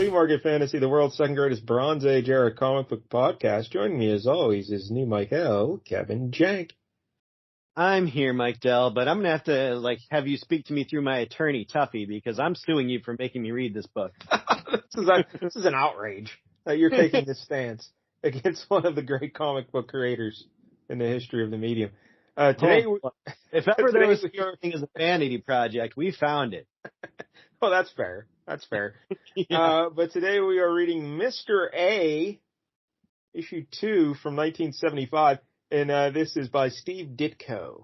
Flea Market Fantasy, the world's second greatest Bronze Age era comic book podcast. Joining me as always is new Mike L, Kevin Jank. I'm here, Mike Dell, but I'm going to have to have you speak to me through my attorney, Tuffy, because I'm suing you for making me read this book. This is an outrage that you're taking this stance against one of the great comic book creators in the history of the medium. Today, if ever there was something as a vanity project, we found it. Well, that's fair. That's fair. Yeah. But today we are reading Mr. A, issue 2 from 1975, and this is by Steve Ditko.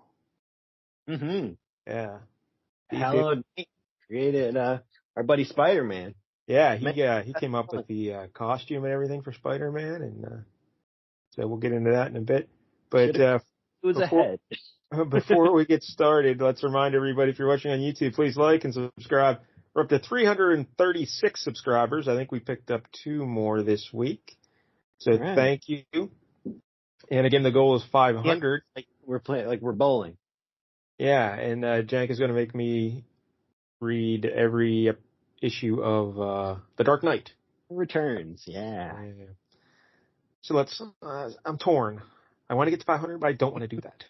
Mm-hmm. Yeah. Hallowed created our buddy Spider-Man. Yeah, he came up with the costume and everything for Spider-Man, and so we'll get into that in a bit. But it was ahead. Before we get started, let's remind everybody, if you're watching on YouTube, please like and subscribe. We're up to 336 subscribers. I think we picked up 2 more this week. So Thank you. And again, the goal is 500. Yeah, we're bowling. Yeah, and Jank is going to make me read every issue of The Dark Knight. Returns, yeah. So I'm torn. I want to get to 500, but I don't want to do that.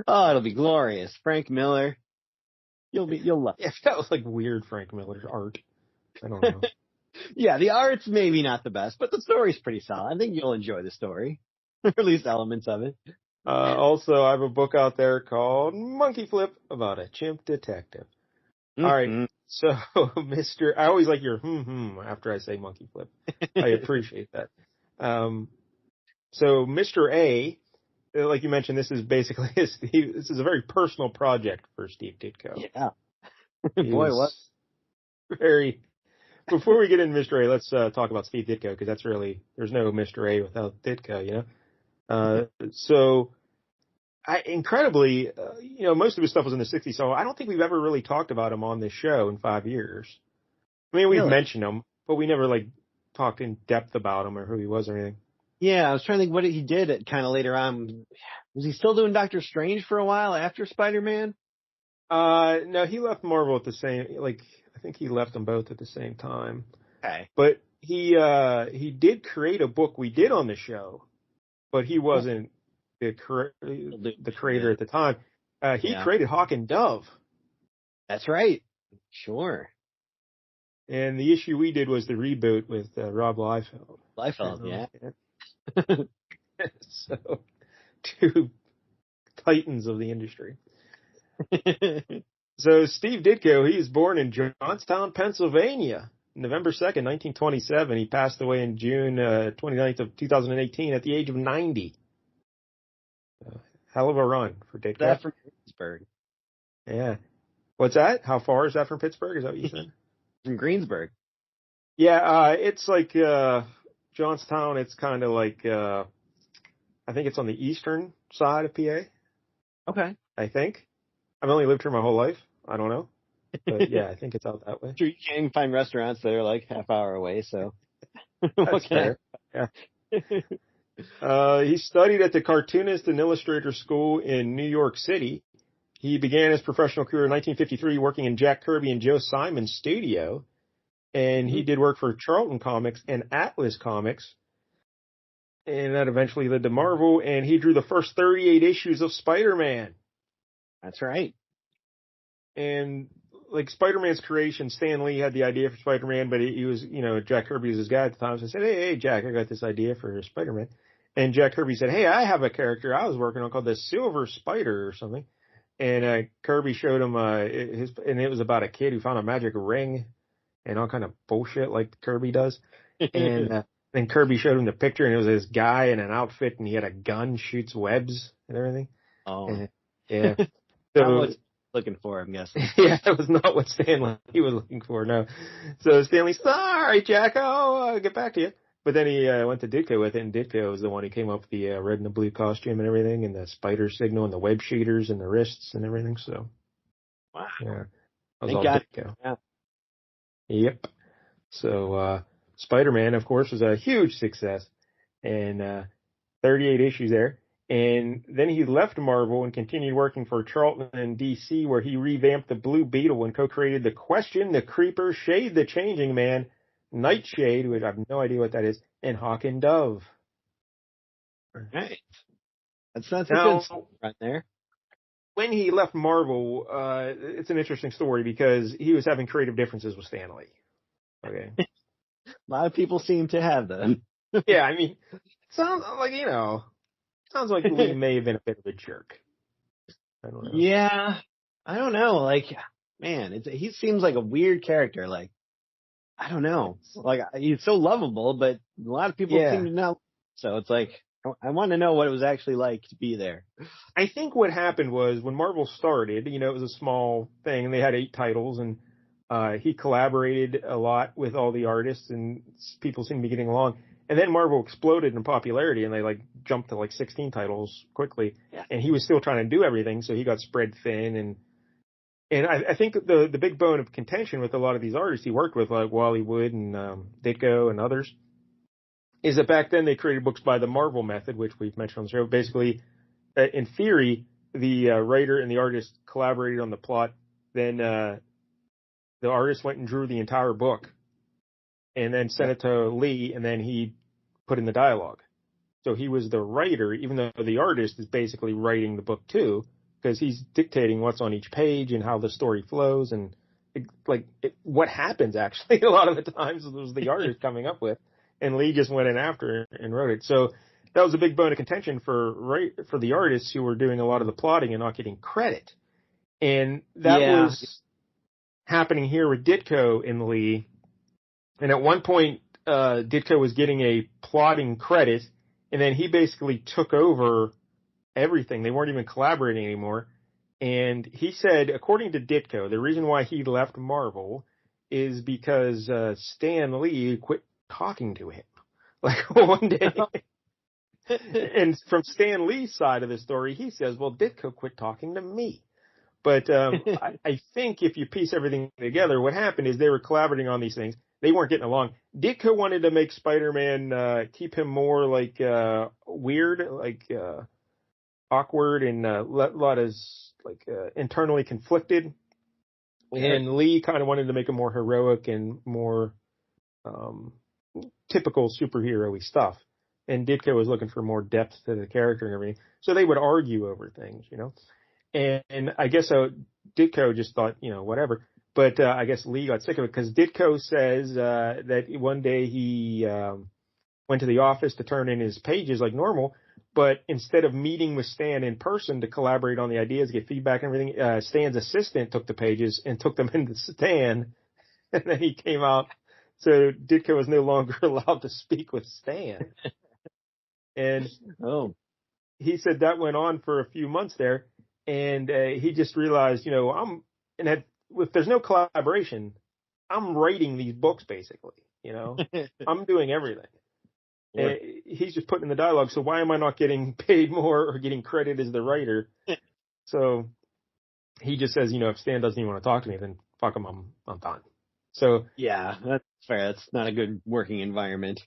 Oh, it'll be glorious. Frank Miller. You'll love it. Yeah, that was like weird Frank Miller's art. I don't know. Yeah, the art's maybe not the best, but the story's pretty solid. I think you'll enjoy the story. Or at least elements of it. Also, I have a book out there called Monkey Flip about a chimp detective. Mm-hmm. All right. So, I always like your after I say Monkey Flip. I appreciate that. So Mr. A, like you mentioned, this is basically this is a very personal project for Steve Ditko. Yeah. Boy, what? Before we get into Mr. A, let's talk about Steve Ditko, because that's really, there's no Mr. A without Ditko, you know? So, incredibly, most of his stuff was in the 60s, so I don't think we've ever really talked about him on this show in 5 years. I mean, we've mentioned him, but we never, talked in depth about him or who he was or anything. Yeah, I was trying to think what he did kind of later on. Was he still doing Doctor Strange for a while after Spider-Man? No, he left Marvel at the same, I think he left them both at the same time. Okay. But he did create a book we did on the show, but he wasn't the creator at the time. He created Hawk and Dove. That's right. Sure. And the issue we did was the reboot with Rob Liefeld. Yeah. So, 2 titans of the industry. So Steve Ditko, he was born in Johnstown, Pennsylvania, November 2nd, 1927. He passed away in June 29th of 2018 at the age of 90. Hell of a run for Ditko. That's from Pittsburgh. Yeah. What's that? How far is that from Pittsburgh? Is that what you said? From Greensburg. Yeah, it's like Johnstown. It's kind of like I think it's on the eastern side of PA. Okay. I think. I've only lived here my whole life. I don't know. But yeah, I think it's out that way. Sure, you can find restaurants that are half hour away, so. That's fair. Yeah. He studied at the Cartoonist and Illustrator School in New York City. He began his professional career in 1953 working in Jack Kirby and Joe Simon's studio. And he did work for Charlton Comics and Atlas Comics. And that eventually led to Marvel. And he drew the first 38 issues of Spider-Man. That's right. And Spider-Man's creation, Stan Lee had the idea for Spider-Man, but he was, Jack Kirby was his guy at the time. So I said, hey, Jack, I got this idea for Spider-Man. And Jack Kirby said, hey, I have a character I was working on called the Silver Spider or something. And Kirby showed him and it was about a kid who found a magic ring and all kind of bullshit like Kirby does. And then Kirby showed him the picture, and it was this guy in an outfit, and he had a gun, shoots webs and everything. Oh. And, yeah. So looking for, I'm guessing. Yeah, that was not what Stanley was looking for, no. So Stanley said, all right, Jack, I'll get back to you. But then he went to Ditko with it, and Ditko was the one who came up with the red and the blue costume and everything, and the spider signal and the web shooters and the wrists and everything. So, wow. Yeah. That was all Ditko. Yeah. Yep. So, Spider-Man, of course, was a huge success, and 38 issues there. And then he left Marvel and continued working for Charlton and DC, where he revamped the Blue Beetle and co-created The Question, The Creeper, Shade the Changing Man, Nightshade, which I have no idea what that is, and Hawk and Dove. Right. That's a Now, good story right there. when he left Marvel, it's an interesting story because he was having creative differences with Stan Lee. Okay. A lot of people seem to have them. Yeah, I mean, sounds like Lee may have been a bit of a jerk. I don't know. Yeah. I don't know. Like, man, he seems like a weird character. Like, I don't know. Like, he's so lovable, but a lot of people seem to know. So it's like, I want to know what it was actually like to be there. I think what happened was when Marvel started, it was a small thing, and they had 8 titles, and he collaborated a lot with all the artists, and people seemed to be getting along. And then Marvel exploded in popularity, and they jumped to 16 titles quickly. Yeah. And he was still trying to do everything, so he got spread thin. And I think the big bone of contention with a lot of these artists he worked with, like Wally Wood and Ditko and others, is that back then they created books by the Marvel method, which we've mentioned on the show. Basically, in theory, the writer and the artist collaborated on the plot. Then the artist went and drew the entire book and then sent it to Lee, and then he put in the dialogue. So he was the writer, even though the artist is basically writing the book too, because he's dictating what's on each page and how the story flows and what happens actually a lot of the times was the artist coming up with. And Lee just went in after and wrote it. So that was a big bone of contention for the artists who were doing a lot of the plotting and not getting credit. And that was happening here with Ditko and Lee. And at one point, Ditko was getting a plotting credit, and then he basically took over everything. They weren't even collaborating anymore. And he said, according to Ditko, the reason why he left Marvel is because Stan Lee quit talking to him. One day. And from Stan Lee's side of the story, he says, well, Ditko quit talking to me. But I think if you piece everything together, what happened is they were collaborating on these things. They weren't getting along. Ditko wanted to make Spider-Man keep him more weird, awkward, and a lot of internally conflicted. And Lee kind of wanted to make him more heroic and more typical superhero-y stuff. And Ditko was looking for more depth to the character and everything. So they would argue over things, And I guess Ditko just thought, whatever. But I guess Lee got sick of it because Ditko says that one day he went to the office to turn in his pages like normal, but instead of meeting with Stan in person to collaborate on the ideas, get feedback and everything, Stan's assistant took the pages and took them into Stan, and then he came out. So Ditko was no longer allowed to speak with Stan. And he said that went on for a few months there, and he just realized, if there's no collaboration, I'm writing these books basically, I'm doing everything. Yeah. He's just putting in the dialogue. So why am I not getting paid more or getting credit as the writer? So he just says, if Stan doesn't even want to talk to me, then fuck him, I'm done. So yeah, that's fair. That's not a good working environment.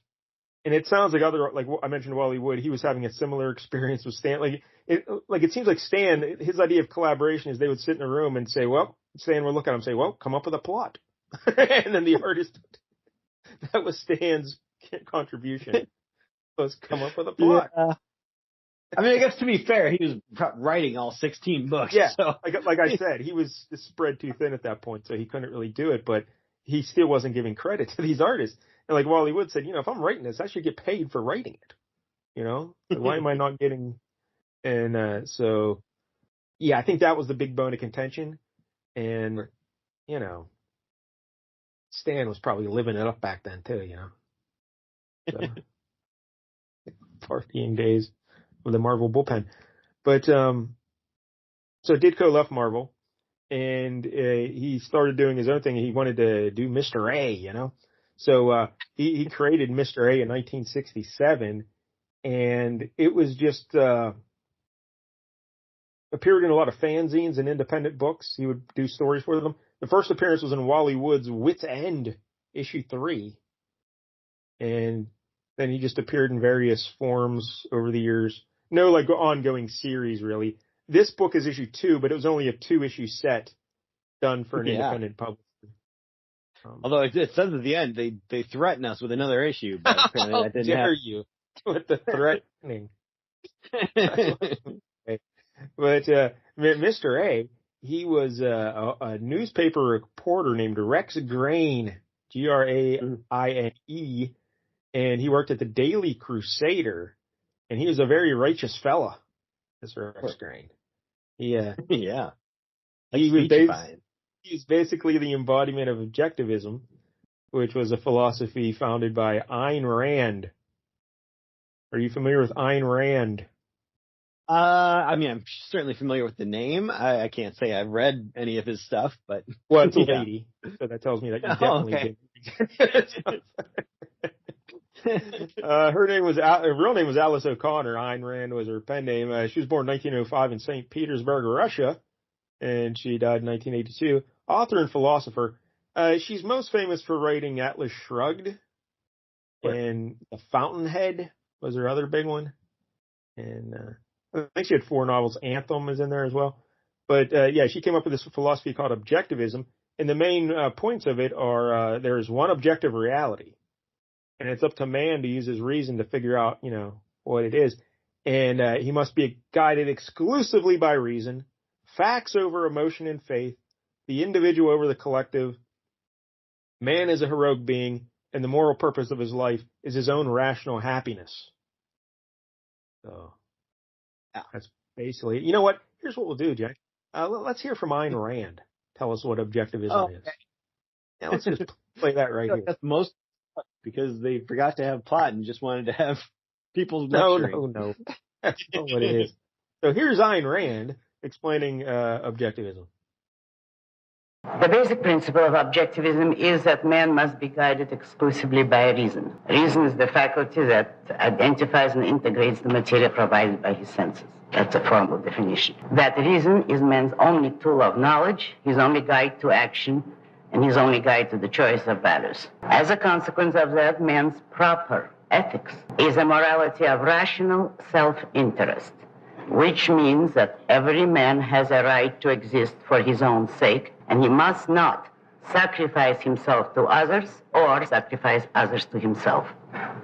And it sounds like I mentioned Wally Wood, he was having a similar experience with Stan. It seems like Stan, his idea of collaboration is they would sit in a room and say, well, Stan would look at him and say, well, come up with a plot. And then the artist, that was Stan's contribution, was come up with a plot. Yeah. I mean, I guess to be fair, he was writing all 16 books. Yeah, so. like I said, he was spread too thin at that point, so he couldn't really do it, but he still wasn't giving credit to these artists. And like Wally Wood said, if I'm writing this, I should get paid for writing it. Why am I not getting? And so, yeah, I think that was the big bone of contention. And, Stan was probably living it up back then too, So, partying days with the Marvel bullpen. But, so Ditko left Marvel and he started doing his own thing. He wanted to do Mr. A, So he created Mr. A in 1967, and it was just appeared in a lot of fanzines and independent books. He would do stories for them. The first appearance was in Wally Wood's Wit's End, issue 3, and then he just appeared in various forms over the years. No ongoing series really. This book is issue 2, but it was only a 2-issue set done for an independent publisher. Although it says at the end, they threaten us with another issue, but apparently that didn't happen. How dare you with the threatening. But Mr. A, he was a newspaper reporter named Rex Grain, Graine, and he worked at the Daily Crusader, and he was a very righteous fella, Mr. Rex Grain. Yeah. He's basically the embodiment of Objectivism, which was a philosophy founded by Ayn Rand. Are you familiar with Ayn Rand? I mean, I'm certainly familiar with the name. I can't say I've read any of his stuff, but well, it's a lady, so that tells me that you definitely did. Her real name was Alice O'Connor. Ayn Rand was her pen name. She was born in 1905 in St. Petersburg, Russia, and she died in 1982. Author and philosopher. She's most famous for writing Atlas Shrugged, and The Fountainhead was her other big one, and I think she had 4 novels. Anthem is in there as well. But she came up with this philosophy called Objectivism, and the main points of it are there's one objective reality, and it's up to man to use his reason to figure out, what it is, and he must be guided exclusively by reason, facts over emotion and faith, the individual over the collective. Man is a heroic being, and the moral purpose of his life is his own rational happiness. So that's basically, you know what? Here's what we'll do, Jack. Let's hear from Ayn Rand. Tell us what Objectivism is. Yeah, let's just play that right here. That's most because they forgot to have plot and just wanted to have people lecturing. No. That's not what it is. So here's Ayn Rand explaining Objectivism. The basic principle of Objectivism is that man must be guided exclusively by reason. Reason is the faculty that identifies and integrates the material provided by his senses. That's a formal definition. That reason is man's only tool of knowledge, his only guide to action, and his only guide to the choice of values. As a consequence of that, man's proper ethics is a morality of rational self-interest, which means that every man has a right to exist for his own sake, and he must not sacrifice himself to others or sacrifice others to himself.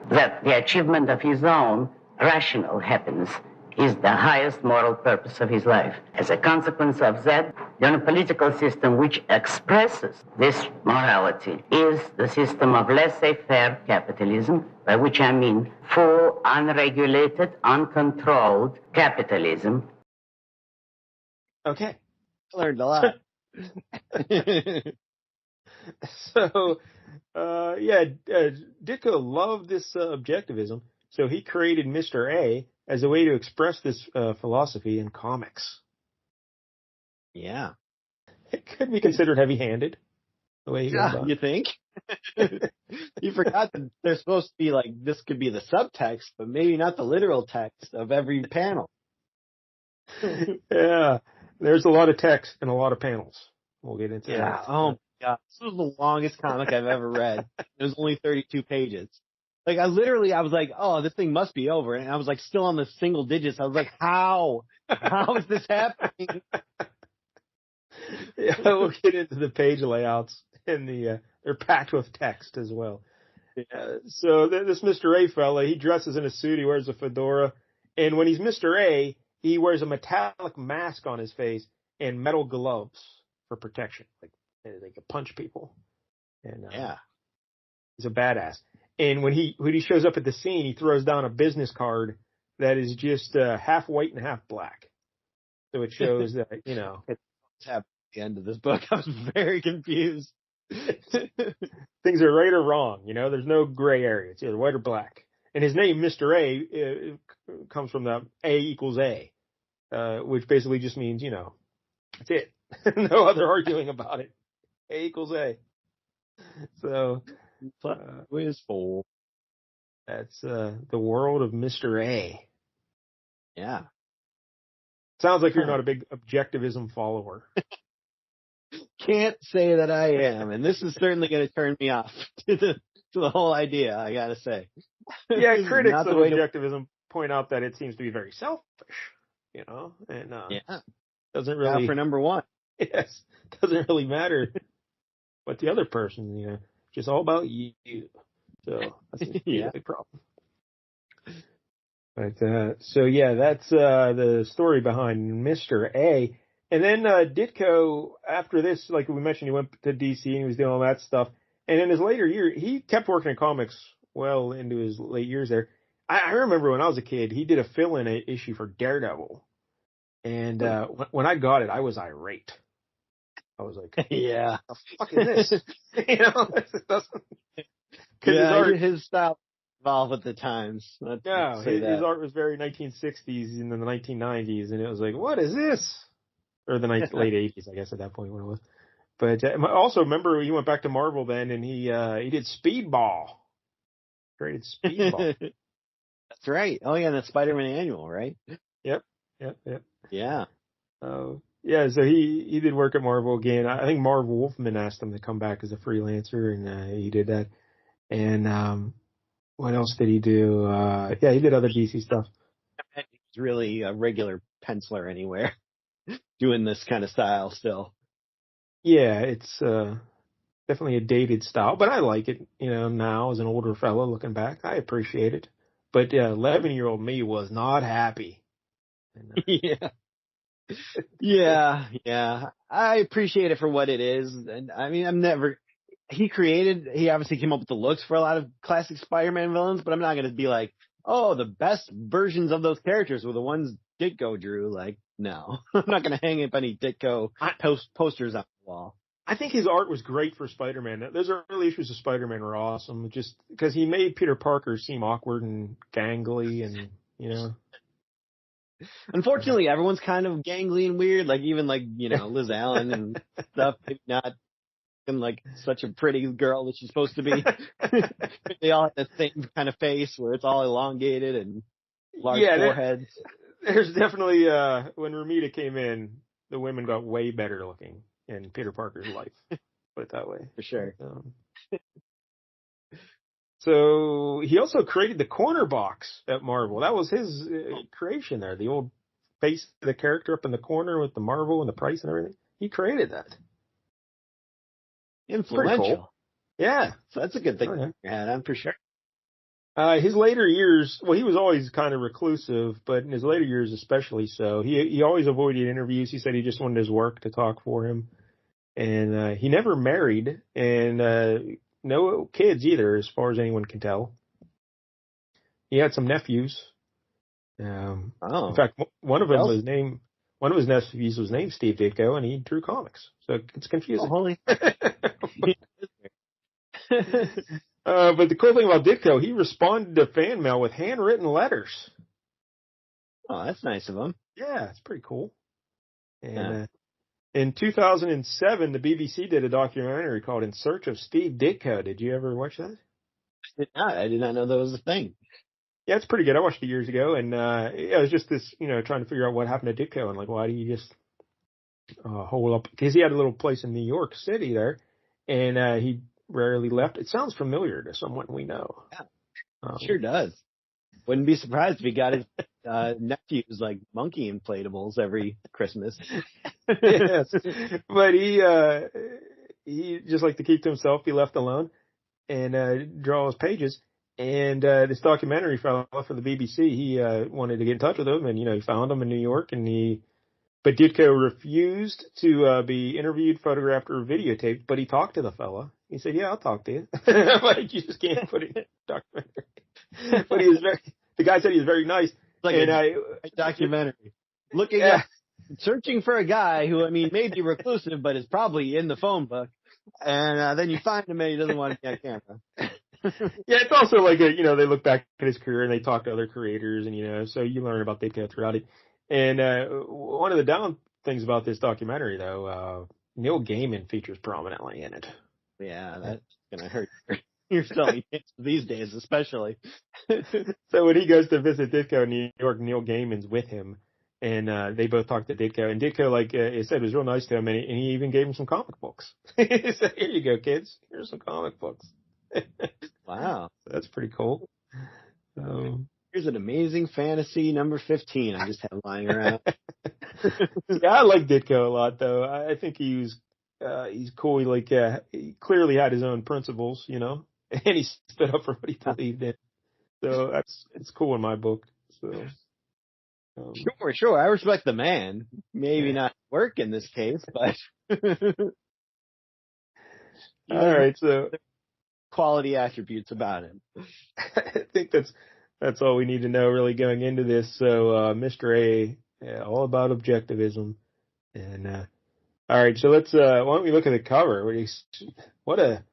That the achievement of his own rational happiness is the highest moral purpose of his life. As a consequence of that, the only political system which expresses this morality is the system of laissez-faire capitalism, by which I mean full, unregulated, uncontrolled capitalism. Okay. I learned a lot. So, Ditko loved this Objectivism, so he created Mr. A as a way to express this philosophy in comics. Yeah. It could be considered heavy-handed, the way he goes about. You think? You forgot that there's supposed to be this could be the subtext, but maybe not the literal text of every panel. Yeah. There's a lot of text and a lot of panels. We'll get into that. Oh, my God. This was the longest comic I've ever read. It was only 32 pages. I was like, oh, this thing must be over. And I was still on the single digits. I was like, how? How is this happening? Yeah, we'll get into the page layouts and they're packed with text as well. So this Mr. A fella, he dresses in a suit, he wears a fedora, and when he's Mr. A, he wears a metallic mask on his face and metal gloves for protection. They can punch people. And he's a badass. And when he shows up at the scene, he throws down a business card that is just half white and half black. So it shows that, it's at the end of this book. I was very confused. Things are right or wrong. There's no gray area. It's either white or black. And his name, Mr. A, comes from the A equals A, which basically just means, that's it. No other arguing about it. A equals A. So, quiz 4. That's the world of Mr. A. Yeah. Sounds like you're not a big Objectivism follower. Can't say that I am, and this is certainly going to turn me off to the whole idea, I gotta say. Yeah, critics of Objectivism point out that it seems to be very selfish, and doesn't really... for number one. Yes, doesn't really matter but the other person, just all about you. So that's a big problem. But so yeah, that's the story behind Mr. A. And then Ditko, after this, like we mentioned, he went to DC and he was doing all that stuff. And in his later year, he kept working in comics well into his late years there. I remember when I was a kid, he did a fill-in issue for Daredevil. And when I got it, I was irate. I was like, yeah, what the fuck is this? It doesn't. His style evolved with the times. His art was very 1960s and then the 1990s, and it was like, what is this? Or the late 80s, I guess, at that point when it was. But I also remember he went back to Marvel then, and he did Speedball. Created Speedball. That's right. Oh yeah, the Spider-Man annual, right? Yep. Yeah. So he did work at Marvel again. I think Marv Wolfman asked him to come back as a freelancer, and he did that. And what else did he do? He did other DC stuff. He's really a regular penciler anywhere, doing this kind of style still. Yeah, it's definitely a dated style, but I like it. Now as an older fellow looking back, I appreciate it. But 11-year-old me was not happy. Yeah. I appreciate it for what it is, and I mean, he obviously came up with the looks for a lot of classic Spider-Man villains, but I'm not going to be like, oh, the best versions of those characters were the ones Ditko drew. Like, no, I'm not going to hang up any Ditko posters on the wall. I think his art was great for Spider-Man. Those early issues of Spider-Man were awesome, just because he made Peter Parker seem awkward and gangly, and Unfortunately, everyone's kind of gangly and weird. Like even Liz Allen and stuff. Maybe not like such a pretty girl that she's supposed to be. They all have the same kind of face where it's all elongated and large foreheads. There's definitely when Romita came in, the women got way better looking in Peter Parker's life. Put it that way. For sure. So he also created the corner box at Marvel. That was his creation there. The old face of the character up in the corner with the Marvel and the price and everything. He created that. Influential. Cool. Yeah. So that's a good thing to add on for sure. His later years, well, he was always kind of reclusive, but in his later years especially so. He always avoided interviews. He said he just wanted his work to talk for him. And he never married, and no kids either, as far as anyone can tell. He had some nephews. In fact, one of his nephews was named Steve Ditko, and he drew comics. So it's confusing. Oh, holy. But the cool thing about Ditko, he responded to fan mail with handwritten letters. Oh, that's nice of him. Yeah, it's pretty cool. And in 2007, the BBC did a documentary called In Search of Steve Ditko. Did you ever watch that? I did not know that was a thing. Yeah, it's pretty good. I watched it years ago, and it was just this, trying to figure out what happened to Ditko and like why do you just hole up? Because he had a little place in New York City there, and he rarely left. It sounds familiar to someone we know. Yeah, sure does. Wouldn't be surprised if he got his nephews like monkey inflatables every Christmas. Yes, but he just liked to keep to himself, be left alone, and draw his pages. And this documentary fellow for the BBC, he wanted to get in touch with him, and he found him in New York, but Ditko refused to be interviewed, photographed, or videotaped. But he talked to the fella. He said, "Yeah, I'll talk to you." Like you just can't put it in a documentary. But the guy said he was very nice. Like a documentary. Searching for a guy who, may be reclusive, but is probably in the phone book. And then you find him and he doesn't want to be on camera. Yeah, it's also like they look back at his career and they talk to other creators, and so you learn about Ditko throughout it. And one of the down things about this documentary, though, Neil Gaiman features prominently in it. Yeah, that's gonna hurt your selling these days, especially. So when he goes to visit Ditko in New York, Neil Gaiman's with him, and they both talk to Ditko. And Ditko, like he said, was real nice to him, and he even gave him some comic books. He said, "Here you go, kids. Here's some comic books." Wow, that's pretty cool. Here's an amazing fantasy number 15 I just have lying around. Yeah, I like Ditko a lot, though. I think he was he's cool. He clearly had his own principles, and he stood up for what he believed in. So it's cool in my book. So sure. I respect the man. Maybe not work in this case, but all right. So quality attributes about him. I think that's all we need to know really going into this. So Mr. A, all about objectivism, and all right. So let's why don't we look at the cover? What a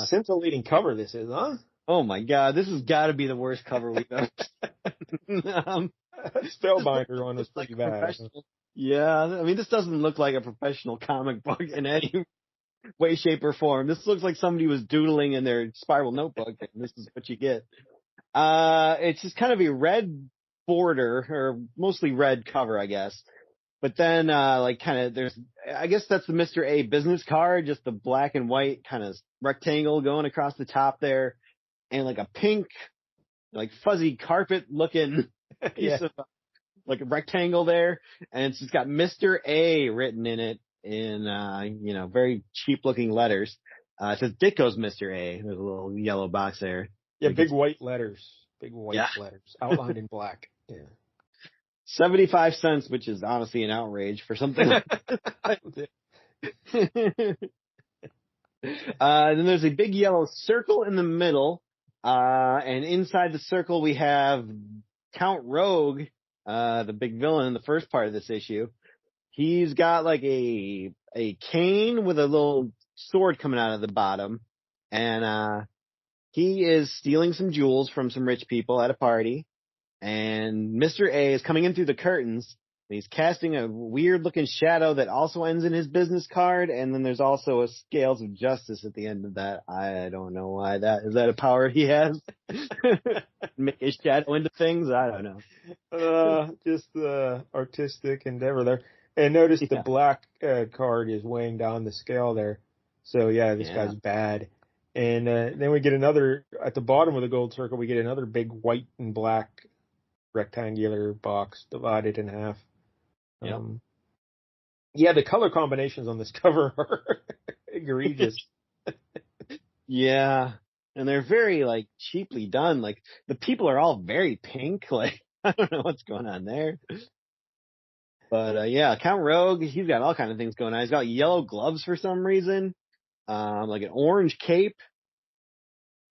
scintillating cover this is, huh? Oh my God, this has got to be the worst cover we've ever seen. Spellbinder one was pretty bad. Yeah, I mean, this doesn't look like a professional comic book in any way, shape, or form. This looks like somebody was doodling in their spiral notebook, and this is what you get. It's just kind of a red border, or mostly red cover, I guess. But then, I guess that's the Mr. A business card, just the black and white kind of rectangle going across the top there, and like a pink, like fuzzy carpet looking piece of like a rectangle there, and it's just got Mr. A written in it in very cheap looking letters. It says Ditko's Mr. A. There's a little yellow box there. Yeah, big white letters, outlined in black. Yeah. 75 cents, which is honestly an outrage for something like that. Then there's a big yellow circle in the middle, and inside the circle we have Count Rogue, the big villain in the first part of this issue. He's got like a cane with a little sword coming out of the bottom, and he is stealing some jewels from some rich people at a party. And Mr. A is coming in through the curtains, and he's casting a weird-looking shadow that also ends in his business card, and then there's also a Scales of Justice at the end of that. I don't know why is that a power he has? Make his shadow into things? I don't know. Just the artistic endeavor there. And notice the black card is weighing down the scale there. So, this guy's bad. And then we get another, at the bottom of the gold circle, we get another big white and black rectangular box divided in half. The color combinations on this cover are egregious. Yeah, and they're very like cheaply done. Like the people are all very pink. Like I don't know what's going on there. But Count Rogue, he's got all kinds of things going on. He's got yellow gloves for some reason, like an orange cape.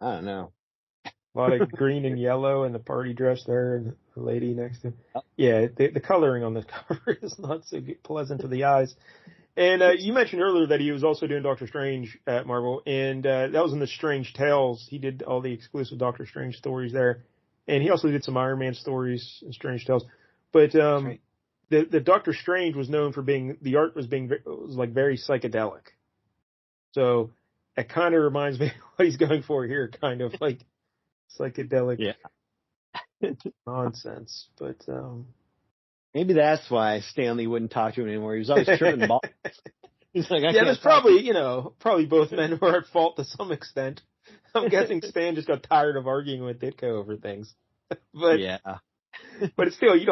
I don't know. A lot of green and yellow in the party dress there, and the lady next to him. Yeah, the coloring on the cover is not so pleasant to the eyes. And you mentioned earlier that he was also doing Doctor Strange at Marvel, and that was in the Strange Tales. He did all the exclusive Doctor Strange stories there, and he also did some Iron Man stories in Strange Tales. But the Doctor Strange was known for the art was like very psychedelic. So it kind of reminds me of what he's going for here, kind of like psychedelic nonsense. But maybe that's why Stanley wouldn't talk to him anymore. He was always tripping balls. He's like, there's probably both men who are at fault to some extent. I'm guessing Stan just got tired of arguing with Ditko over things. But but it's still, you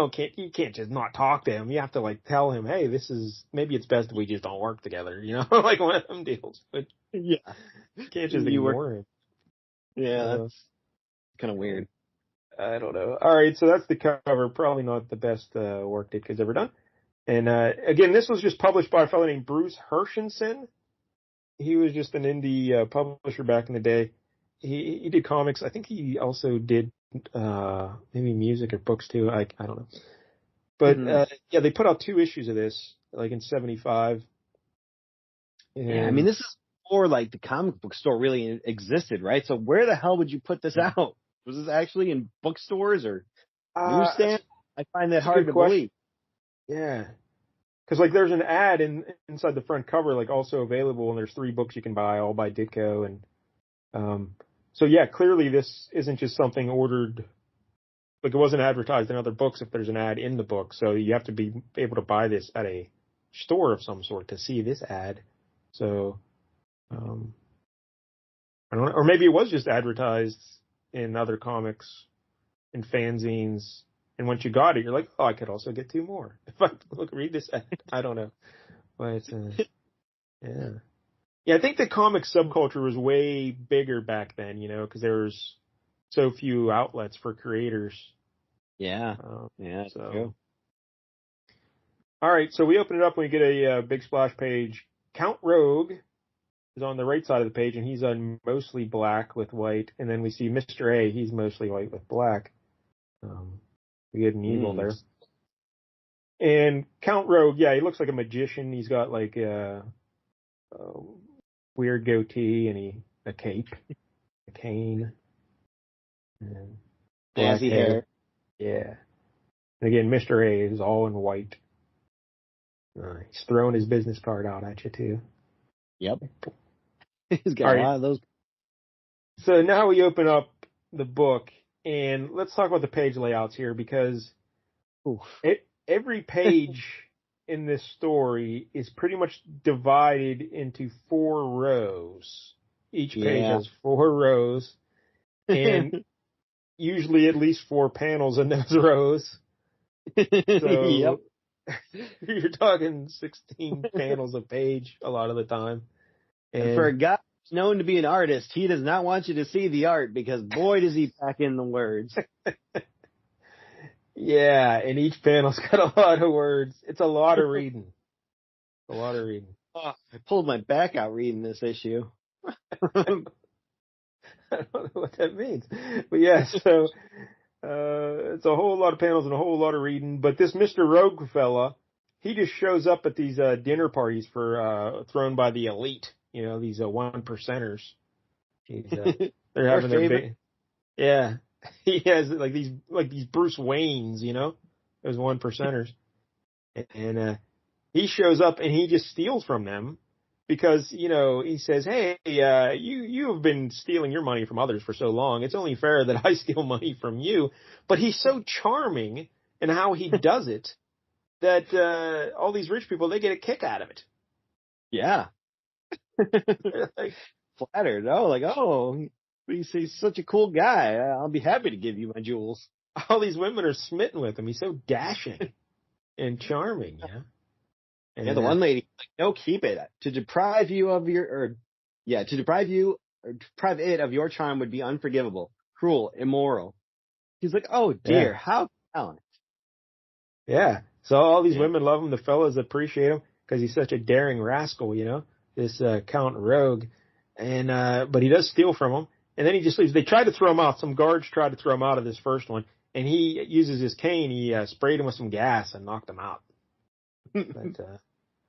can't just not talk to him. You have to like tell him, hey, maybe it's best if we just don't work together, like one of them deals. But you can't just ignore him. Yeah, that's kind of weird. I don't know. All right, so that's the cover. Probably not the best work Ditko's ever done. And again, this was just published by a fellow named Bruce Hershenson. He was just an indie publisher back in the day. He did comics. I think he also did maybe music or books too. I don't know. But they put out 2 issues of this, like in '75. I mean, this is before like the comic book store really existed, right? So where the hell would you put this out? Was this actually in bookstores or newsstands? I find that hard to believe. Yeah. Because like there's an ad inside the front cover, like also available, and there's 3 books you can buy, all by Ditko. And so clearly this isn't just something ordered. Like it wasn't advertised in other books if there's an ad in the book. So you have to be able to buy this at a store of some sort to see this ad. So I don't know, or maybe it was just advertised in other comics, in fanzines, and once you got it, you're like, oh, I could also get 2 more if I read this ad. I don't know, but Yeah. Yeah, I think the comic subculture was way bigger back then, because there was so few outlets for creators. Yeah. Yeah, so. true. All right, so we open it up and we get a big splash page. Count Rogue is on the right side of the page, and he's on mostly black with white. And then we see Mr. A, he's mostly white with black. Good and evil there. And Count Rogue, yeah, he looks like a magician. He's got like a weird goatee and a cape, a cane, and black hair. Yeah. And again, Mr. A is all in white. He's throwing his business card out at you too. Yep. He's got a lot of those. So now we open up the book, and let's talk about the page layouts here, because every page in this story is pretty much divided into 4 rows. Each page has 4 rows, and usually at least 4 panels in those rows. So you're talking 16 panels a page a lot of the time. And for a guy who's known to be an artist, he does not want you to see the art, because boy does he pack in the words. Yeah, and each panel's got a lot of words. It's a lot of reading. I pulled my back out reading this issue. I don't know what that means. But yeah, so it's a whole lot of panels and a whole lot of reading. But this Mr. Rogue fella, he just shows up at these dinner parties thrown by the elite. These 1%ers. They're having their yeah. He has like these Bruce Waynes, those 1%ers. And he shows up and he just steals from them because, he says, hey, you have been stealing your money from others for so long. It's only fair that I steal money from you. But he's so charming in how he does it that all these rich people, they get a kick out of it. Yeah. Like, flattered. He's such a cool guy. I'll be happy to give you my jewels. All these women are smitten with him. He's so dashing and charming, yeah. And the one lady, like, no, keep it. To deprive it of your charm would be unforgivable, cruel, immoral. He's like, oh dear, how talent. Yeah. So all these women love him. The fellas appreciate him because he's such a daring rascal, this Count Rogue. And but he does steal from them. And then he just leaves. They tried to throw him out. Some guards tried to throw him out of this first one. And he uses his cane. He sprayed him with some gas and knocked him out.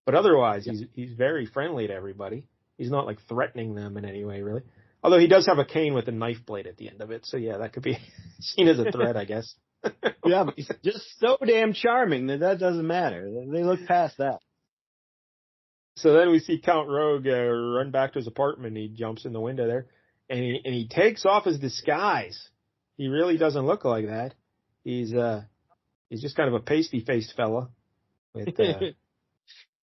But otherwise, he's very friendly to everybody. He's not like threatening them in any way, really. Although he does have a cane with a knife blade at the end of it. So yeah, that could be seen as a threat, I guess. Yeah, but he's just so damn charming that doesn't matter. They look past that. So then we see Count Rogue run back to his apartment. He jumps in the window there, and he takes off his disguise. He really doesn't look like that. He's just kind of a pasty-faced fella with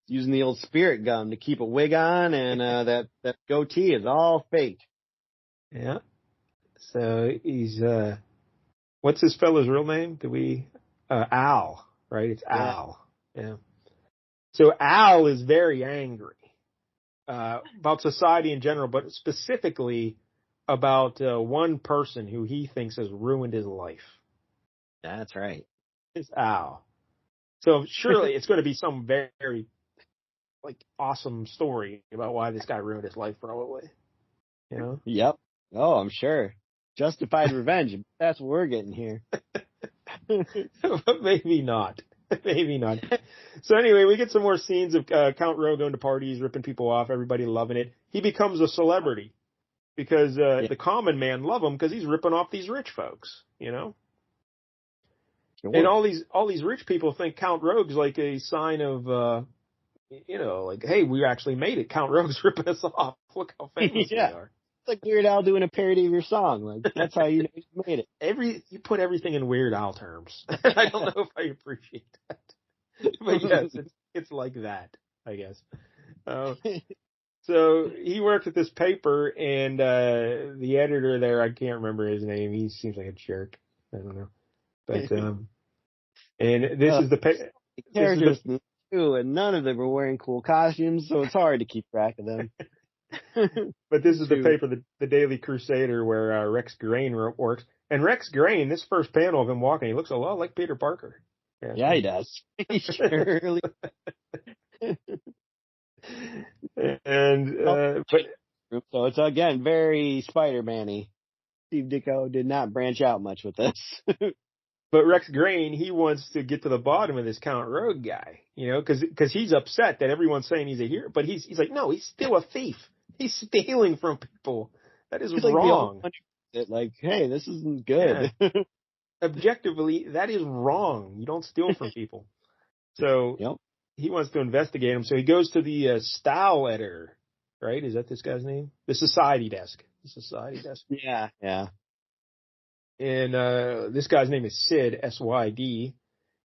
using the old spirit gum to keep a wig on, and that goatee is all fake. Yeah. So he's what's this fella's real name? Al, right? It's Al. Yeah. So Al is very angry about society in general, but specifically about one person who he thinks has ruined his life. That's right. It's Al. So surely it's going to be some very awesome story about why this guy ruined his life, probably. Yep. Oh, I'm sure. Justified revenge. That's what we're getting here. But maybe not. Maybe not. So anyway, we get some more scenes of Count Rogue going to parties, ripping people off, everybody loving it. He becomes a celebrity because the common man love him because he's ripping off these rich folks, Sure. And all these rich people think Count Rogue's like a sign of, hey, we actually made it. Count Rogue's ripping us off. Look how famous we are. It's like Weird Al doing a parody of your song. Like, that's how you know you made it. You put everything in Weird Al terms. I don't know if I appreciate that. But yes, it's like that, I guess. So he worked at this paper, and the editor there, I can't remember his name. He seems like a jerk. I don't know. But and this is the characters too, and none of them were wearing cool costumes, so it's hard to keep track of them. But this is the paper, the Daily Crusader, where Rex Grain works. And Rex Grain, this first panel of him walking, he looks a lot like Peter Parker. Yeah, he does. He surely. And but so it's again very Spider-Man-y. Steve Ditko did not branch out much with this. But Rex Grain, he wants to get to the bottom of this Count Rogue guy, because he's upset that everyone's saying he's a hero, but he's like, no, he's still a thief. He's stealing from people. That is wrong. Like, hey, this isn't good. Yeah. Objectively, that is wrong. You don't steal from people. So he wants to investigate him. So he goes to the style editor, right? Is that this guy's name? The society desk. Yeah. And this guy's name is Sid, S-Y-D.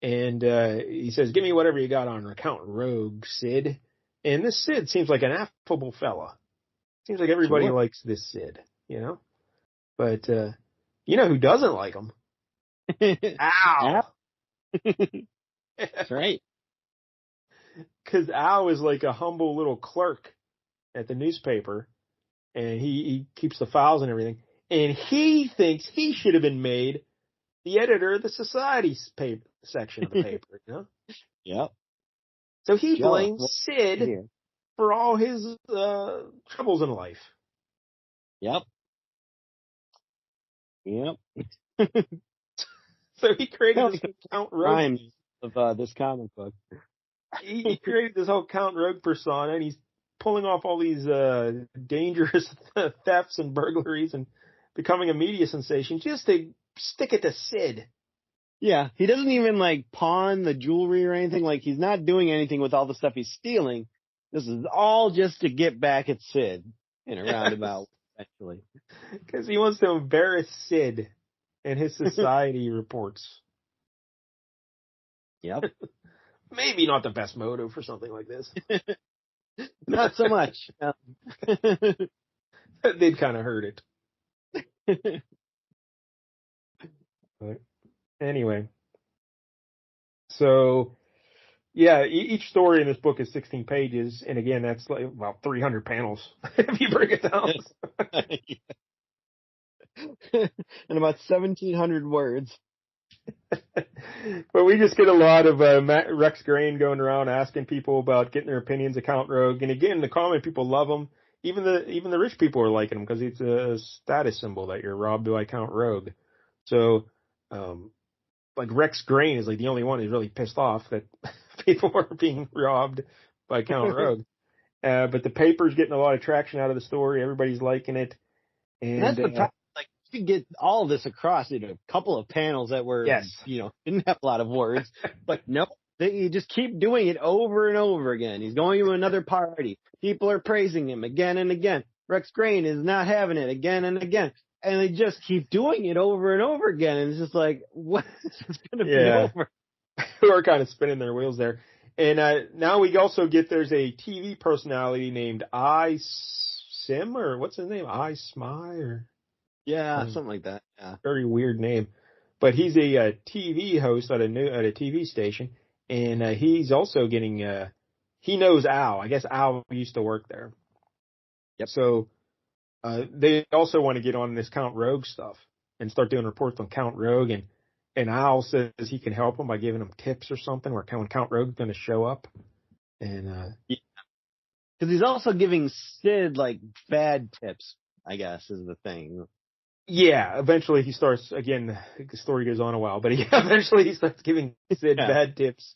And he says, give me whatever you got on Count Rogue, Sid. And this Sid seems like an affable fella. Seems like everybody likes this Sid, But you know who doesn't like him? Al. That's right. Because Al is like a humble little clerk at the newspaper, and he keeps the files and everything. And he thinks he should have been made the editor of the society's paper section of the paper, Yep. So he blames Sid for all his troubles in life. Yep. So he created this Count Rogue of this comic book. He created this whole Count Rogue persona, and he's pulling off all these dangerous thefts and burglaries and becoming a media sensation just to stick it to Sid. Yeah, he doesn't even pawn the jewelry or anything. He's not doing anything with all the stuff he's stealing. This is all just to get back at Sid in a roundabout, actually. Because he wants to embarrass Sid in his society reports. Yep. Maybe not the best motive for something like this. Not so much. They'd kind of hurt it. But anyway. So, yeah, each story in this book is 16 pages. And again, that's like about 300 panels if you break it down. And about 1,700 words. But we just get a lot of Rex Grain going around asking people about getting their opinions of Count Rogue. And again, the common people love him. Even the rich people are liking him because it's a status symbol that you're robbed by Count Rogue. So, Rex Grain is the only one who's really pissed off that people are being robbed by Count Rogue. But the paper's getting a lot of traction out of the story. Everybody's liking it. And that's the problem. You could get all of this across in a couple of panels that were, didn't have a lot of words. But no, you just keep doing it over and over again. He's going to another party. People are praising him again and again. Rex Grain is not having it again and again. And they just keep doing it over and over again. And it's just when is this going to be over? We're kind of spinning their wheels there. And now we also get there's a TV personality named Sim, or what's his name? Smy, or... Yeah, something like that. Yeah. Very weird name. But he's a TV host at a TV station, and he's also getting he knows Al. I guess Al used to work there. Yep. So they also want to get on this Count Rogue stuff and start doing reports on Count Rogue, and Al says he can help them by giving them tips or something where Count Rogue's going to show up. And because he's also giving Sid bad tips, I guess, is the thing. Yeah, eventually he starts, again, the story goes on a while, but eventually he starts giving Sid bad tips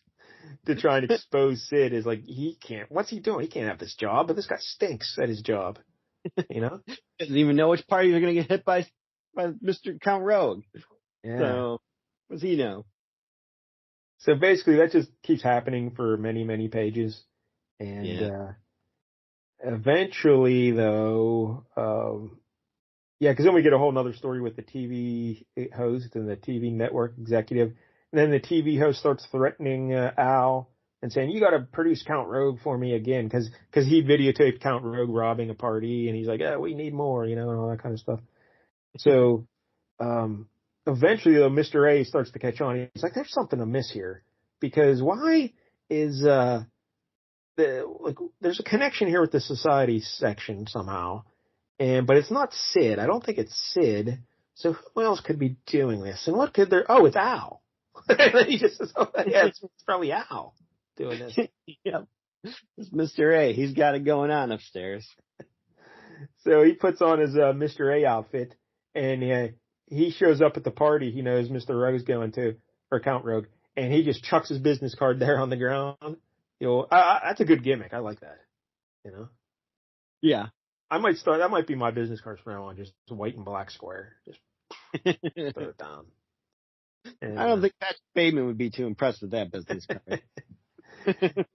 to try and expose Sid as what's he doing? He can't have this job, but this guy stinks at his job, Doesn't even know which party you're going to get hit by Mr. Count Rogue. Yeah. So, what does he know? So basically that just keeps happening for many, many pages. And eventually, though, because then we get a whole nother story with the TV host and the TV network executive. And then the TV host starts threatening Al and saying, you got to produce Count Rogue for me again, because he videotaped Count Rogue robbing a party. And he's like, we need more, and all that kind of stuff. So eventually, though, Mr. A starts to catch on. He's like, there's something amiss here, because why is there's a connection here with the society section somehow, but it's not Sid. I don't think it's Sid. So who else could be doing this? And what could there? Oh, it's Al. He just says, "Oh, yeah, it's probably Al doing this." Yep, it's Mr. A. He's got it going on upstairs. So he puts on his Mr. A outfit, and he shows up at the party. He knows Mr. Rogue's going to, or Count Rogue, and he just chucks his business card there on the ground. That's a good gimmick. I like that. Yeah. I might start. That might be my business cards from now on. Just a white and black square. Just throw it down. And, I don't think Patrick Bateman would be too impressed with that business card.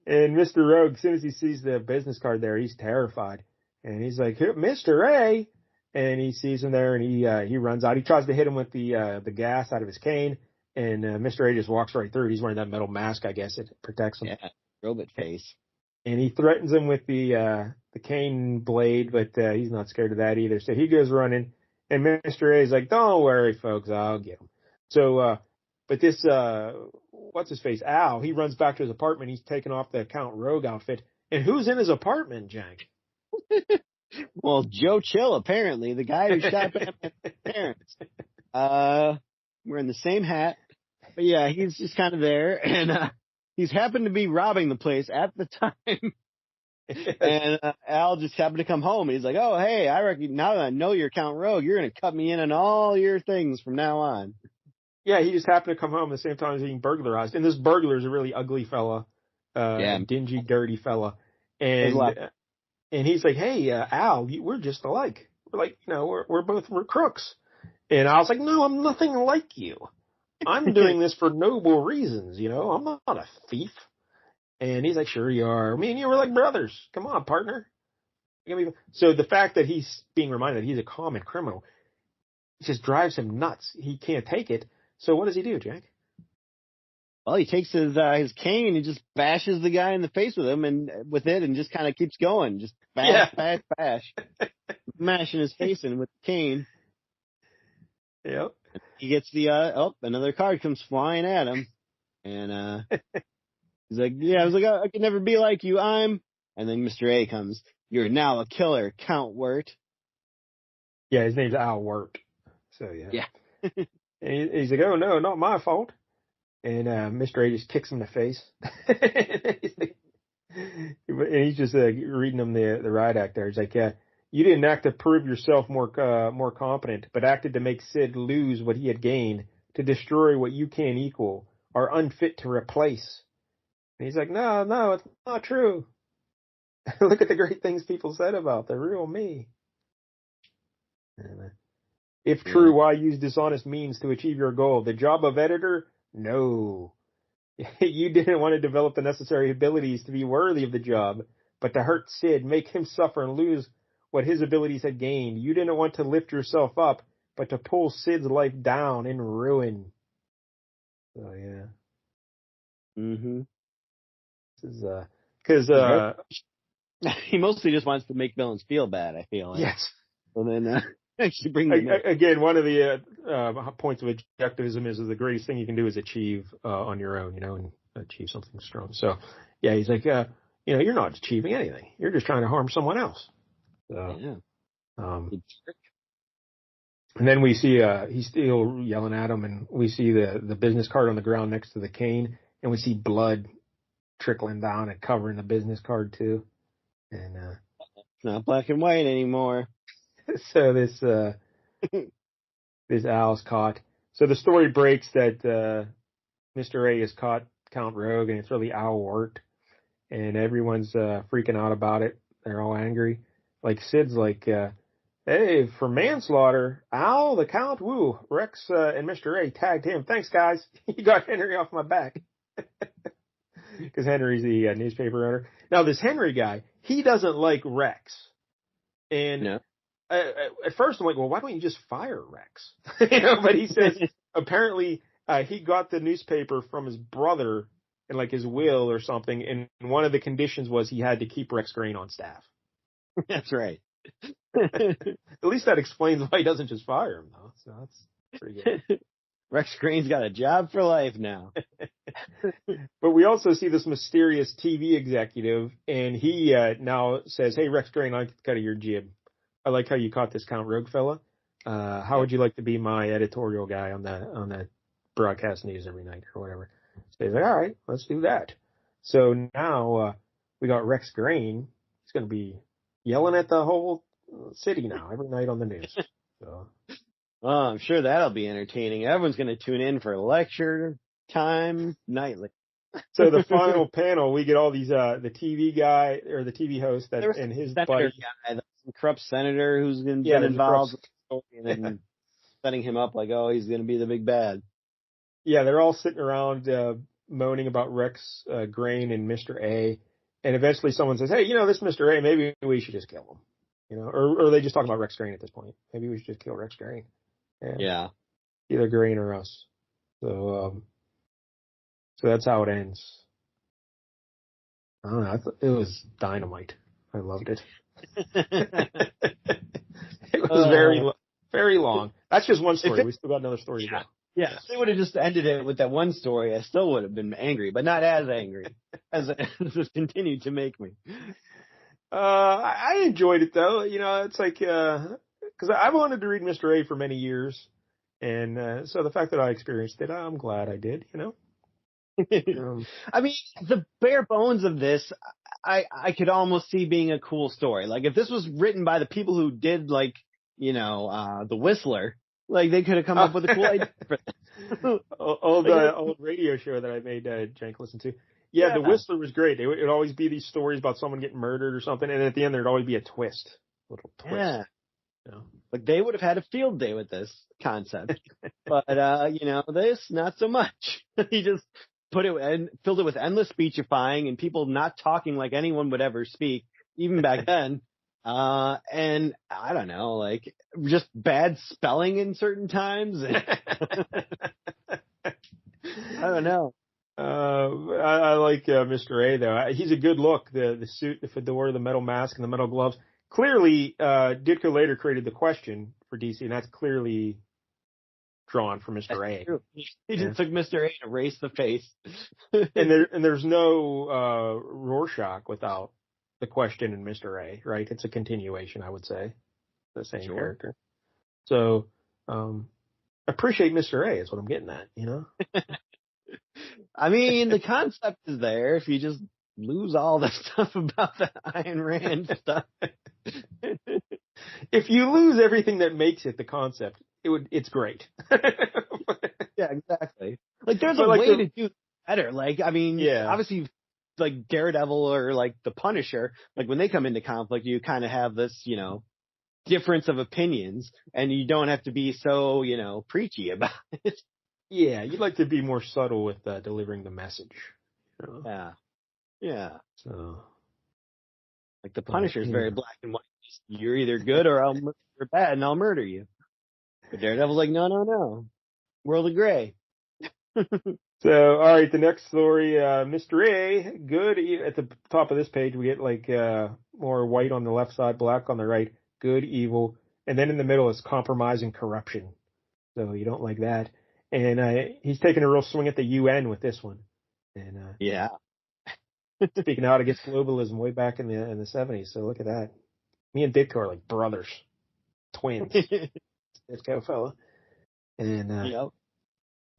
And Mr. Rogue, as soon as he sees the business card there, he's terrified. And he's like, "Mr. A," and he sees him there, and he runs out. He tries to hit him with the gas out of his cane, and Mr. A just walks right through. He's wearing that metal mask, I guess. It protects him. Yeah, robot face. And he threatens him with the cane blade, but he's not scared of that either. So he goes running, and Mr. A is like, "Don't worry, folks, I'll get him." So, but this what's his face, Al, he runs back to his apartment. He's taking off the Count Rogue outfit, and who's in his apartment, Jack? Well, Joe Chill, apparently, the guy who shot Batman's parents. Wearing the same hat. But yeah, he's just kind of there. And he's happened to be robbing the place at the time. And Al just happened to come home. And he's like, "Oh, hey, I reckon now that I know you're Count Rogue, you're going to cut me in on all your things from now on." Yeah, he just happened to come home at the same time as being burglarized. And this burglar is a really ugly fella. Dingy, dirty fella. And he's like, "Hey, Al, we're just alike. We're like, we're crooks." And Al's like, "No, I'm nothing like you. I'm doing this for noble reasons, I'm not a thief." And he's like, "Sure you are. Me and you were like brothers. Come on, partner." So the fact that he's being reminded that he's a common criminal just drives him nuts. He can't take it. So what does he do, Jack? Well, he takes his cane and he just bashes the guy in the face with it and just kind of keeps going. Just bash. Mashing his face in with the cane. Yep. He gets another card comes flying at him. And he's like, "Yeah," I was like, "I could never be like you, and then Mr. A comes. "You're now a killer, Count Wirt." Yeah, his name's Al Wirt. So yeah. And he's like, "Oh no, not my fault." And Mr. A just kicks him in the face. And he's just reading him the riot act there. He's like, "Yeah, you didn't act to prove yourself more competent, but acted to make Sid lose what he had gained, to destroy what you can't equal, are unfit to replace." And he's like, No, it's not true. Look at the great things people said about the real me. And, if true, why use dishonest means to achieve your goal? The job of editor? No. You didn't want to develop the necessary abilities to be worthy of the job, but to hurt Sid, make him suffer and lose what his abilities had gained. You didn't want to lift yourself up, but to pull Sid's life down in ruin. So, yeah. Mm-hmm. This is, because, he mostly just wants to make villains feel bad, I feel like. Yes. And then, actually bring them again, one of the points of objectivism is the greatest thing you can do is achieve on your own, and achieve something strong. So, yeah, he's like, you're not achieving anything. You're just trying to harm someone else. So, yeah. And then we see he's still yelling at him, and we see the business card on the ground next to the cane, and we see blood trickling down and covering the business card too. And it's not black and white anymore. So this Al's caught. So the story breaks that Mr. A has caught Count Rogue, and it's really Al Wirt, and everyone's freaking out about it. They're all angry. Like Sid's like, "Hey, for manslaughter, Al the Count, woo, Rex and Mr. A tagged him. Thanks, guys. You got Henry off my back." Because Henry's the newspaper owner. Now this Henry guy, he doesn't like Rex, and. No. At first, I'm like, well, why don't you just fire Rex? But he says apparently he got the newspaper from his brother in like his will or something, and one of the conditions was he had to keep Rex Grain on staff. That's right. At least that explains why he doesn't just fire him, though. So that's pretty good. Rex Green's got a job for life now. But we also see this mysterious TV executive, and he now says, "Hey, Rex Green, I like the cut of your jib. I like how you caught this Count Rogue fella. How would you like to be my editorial guy on the broadcast news every night or whatever?" So he's like, "All right, let's do that." So now we got Rex Green. He's going to be yelling at the whole city now every night on the news. So. Oh, I'm sure that'll be entertaining. Everyone's going to tune in for lecture time nightly. So the final panel, we get all these the TV guy or the TV host that and his buddy, guy, some corrupt senator who's been involved with the story and then setting him up like, oh, he's going to be the big bad. Yeah, they're all sitting around moaning about Rex Grain and Mr. A, and eventually someone says, "Hey, this Mr. A, maybe we should just kill him." Or they just talking about Rex Grain at this point. Maybe we should just kill Rex Grain. Yeah. Either Grain or us. So that's how it ends. I don't know. It was dynamite. I loved it. It was very, very long. That's just one story. We still got another story to go. Yeah, if they would have just ended it with that one story, I still would have been angry, but not as angry as this continued to make me. I enjoyed it though. It's like, cause I've wanted to read Mr. A for many years. And, so the fact that I experienced it, I'm glad I did, I mean, the bare bones of this, I could almost see being a cool story. Like if this was written by the people who did like, The Whistler, like they could have come up with a cool idea for this. old radio show that I made Jank listen to. Yeah, The Whistler was great. It would always be these stories about someone getting murdered or something, and at the end there'd always be a twist, little twist. Yeah. Like they would have had a field day with this concept, but this not so much. He just put it and filled it with endless speechifying and people not talking like anyone would ever speak, even back then. And I don't know, like just bad spelling in certain times. I don't know. I like Mr. A though. He's a good look. The suit, the fedora, the metal mask, and the metal gloves. Clearly, Ditko later created the question for DC, and that's clearly drawn from Mr. A. He just took Mr. A to erase the face. and there's no Rorschach without the question in Mr. A, right? It's a continuation, I would say, the same character. So, appreciate Mr. A is what I'm getting at, I mean, the concept is there if you just lose all the stuff about the Ayn Rand stuff. If you lose everything that makes it the concept, it's great. Yeah, exactly. Like there's a way to do better. Like, I mean, obviously like Daredevil or like the Punisher, like when they come into conflict, you kind of have this, difference of opinions and you don't have to be so, preachy about it. Yeah, you'd like to be more subtle with delivering the message. Yeah. Yeah. So, like the Punisher is very black and white. You're either good or you're bad and I'll murder you. But Daredevil's like, no. World of gray. So, all right, the next story, Mr. A, good. At the top of this page, we get like more white on the left side, black on the right, good, evil. And then in the middle is compromise and corruption. So you don't like that. And he's taking a real swing at the UN with this one. And yeah. Speaking out against globalism way back in the 70s. So look at that. Me and Ditko are like brothers, twins. This kind of fella. And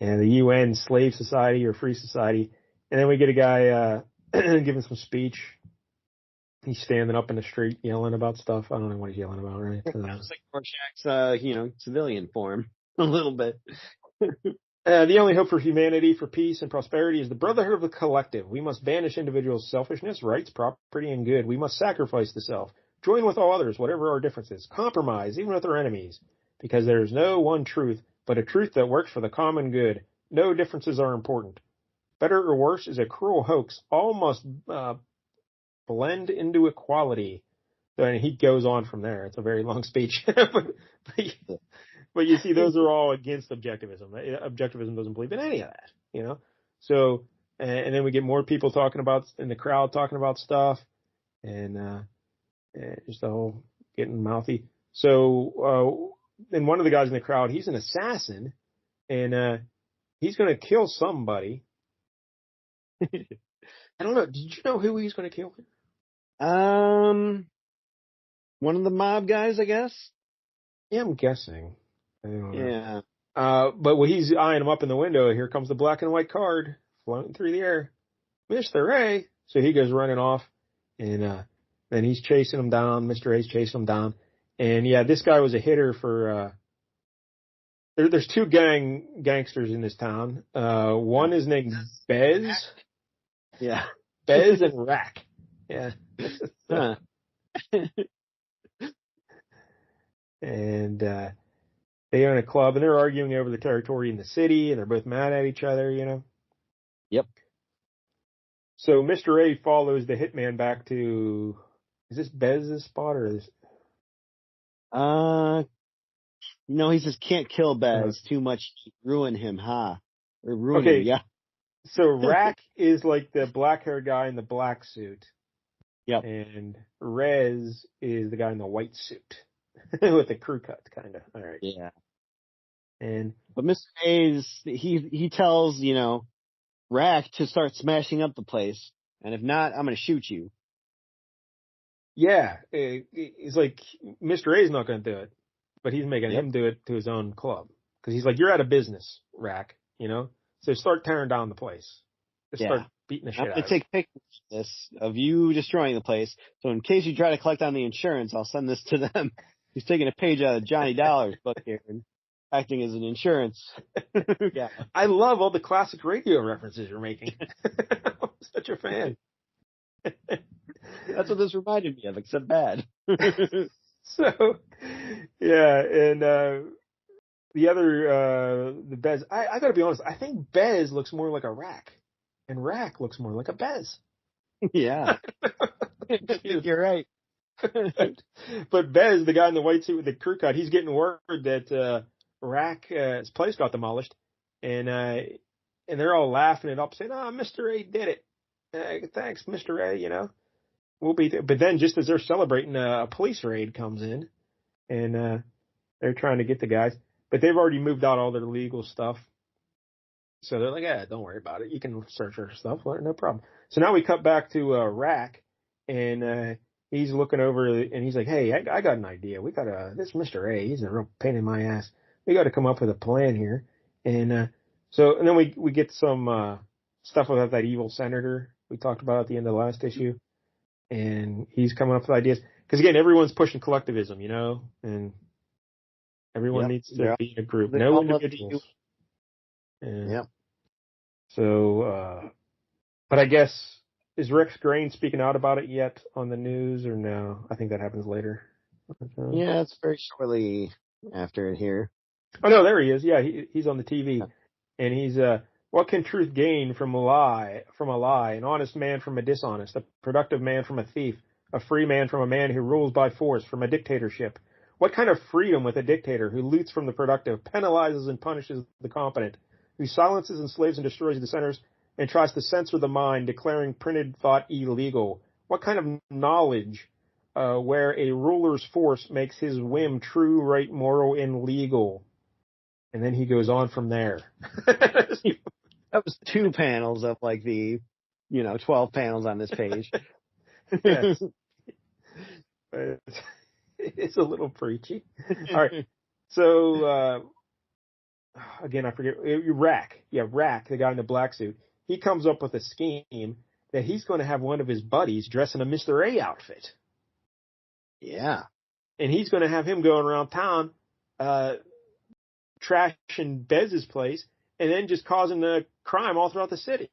and the UN slave society or free society. And then we get a guy giving some speech. He's standing up in the street yelling about stuff. I don't know what he's yelling about, right? It's like Rorschach's, civilian form a little bit. The only hope for humanity, for peace and prosperity is the brotherhood of the collective. We must banish individual selfishness, rights, property, and good. We must sacrifice the self. Join with all others, whatever our differences. Compromise, even with our enemies. Because there is no one truth, but a truth that works for the common good. No differences are important. Better or worse is a cruel hoax. All must blend into equality. And he goes on from there. It's a very long speech. But you see, those are all against objectivism. Objectivism doesn't believe in any of that, So, and then we get more people in the crowd talking about stuff, and just the whole getting mouthy. So, and one of the guys in the crowd, he's an assassin, and he's going to kill somebody. I don't know. Did you know who he's going to kill? One of the mob guys, I guess. Yeah, I'm guessing. I don't know. Yeah. But when he's eyeing him up in the window, here comes the black and white card floating through the air. Mr. A. So he goes running off, and then he's chasing him down. Mr. A's chasing him down. And yeah, this guy was a hitter for, there's two gangsters in this town. One is named Bez. Yeah. Bez and Rack. Yeah. Huh. And they own a club, and they're arguing over the territory in the city, and they're both mad at each other, you know? Yep. So Mr. A follows the hitman back to, is this Bez's spot, or is this? No, he says can't kill Bez. Too much ruin him, huh? Or ruin him, yeah. So Rack is like the black-haired guy in the black suit. Yep. And Rez is the guy in the white suit. With the crew cut, kind of. All right. Yeah. But Mr. A's, he tells, Rack to start smashing up the place. And if not, I'm going to shoot you. Yeah. It's like, Mr. A's not going to do it. But he's making him do it to his own club. Because he's like, you're out of business, Rack, So start tearing down the place. Just start beating the shit out of it. I'm going to take pictures of you destroying the place. So in case you try to collect on the insurance, I'll send this to them. He's taking a page out of Johnny Dollar's book here and acting as an insurance. Yeah. I love all the classic radio references you're making. I'm such a fan. That's what this reminded me of, except bad. So, yeah, and the other, the Bez, I gotta be honest, I think Bez looks more like a Rack, and Rack looks more like a Bez. Yeah. You're right. But Bez, the guy in the white suit with the crew cut, he's getting word that Rack's place got demolished, and they're all laughing it up, saying, "Oh, Mr. A did it. Thanks, Mr. A. We'll be there." But then, just as they're celebrating, a police raid comes in, and they're trying to get the guys, but they've already moved out all their legal stuff, so they're like, "Yeah, don't worry about it. You can search our stuff, no problem." So now we cut back to Rack, and he's looking over, and he's like, "Hey, I got an idea. We got this Mr. A. He's a real pain in my ass. We got to come up with a plan here." And then we get some stuff about that evil senator we talked about at the end of the last issue, and he's coming up with ideas because again, everyone's pushing collectivism, and everyone needs to be in a group, no individuals. Yep. So, but I guess. Is Rex Grain speaking out about it yet on the news, or no? I think that happens later. Yeah, it's very shortly after it here. Oh, no, there he is. Yeah, he's on the TV. And he's, what can truth gain from a lie? An honest man from a dishonest, a productive man from a thief, a free man from a man who rules by force, from a dictatorship. What kind of freedom with a dictator who loots from the productive, penalizes and punishes the competent, who silences, enslaves, and destroys dissenters, and tries to censor the mind, declaring printed thought illegal? What kind of knowledge where a ruler's force makes his whim true, right, moral, and legal? And then he goes on from there. That was 2 panels of like the, 12 panels on this page. Yes. It's a little preachy. All right. So, again, I forget. Rack. Yeah, Rack, the guy in the black suit. He comes up with a scheme that he's going to have one of his buddies dress in a Mr. A outfit. Yeah. And he's going to have him going around town, trashing Bez's place, and then just causing the crime all throughout the city.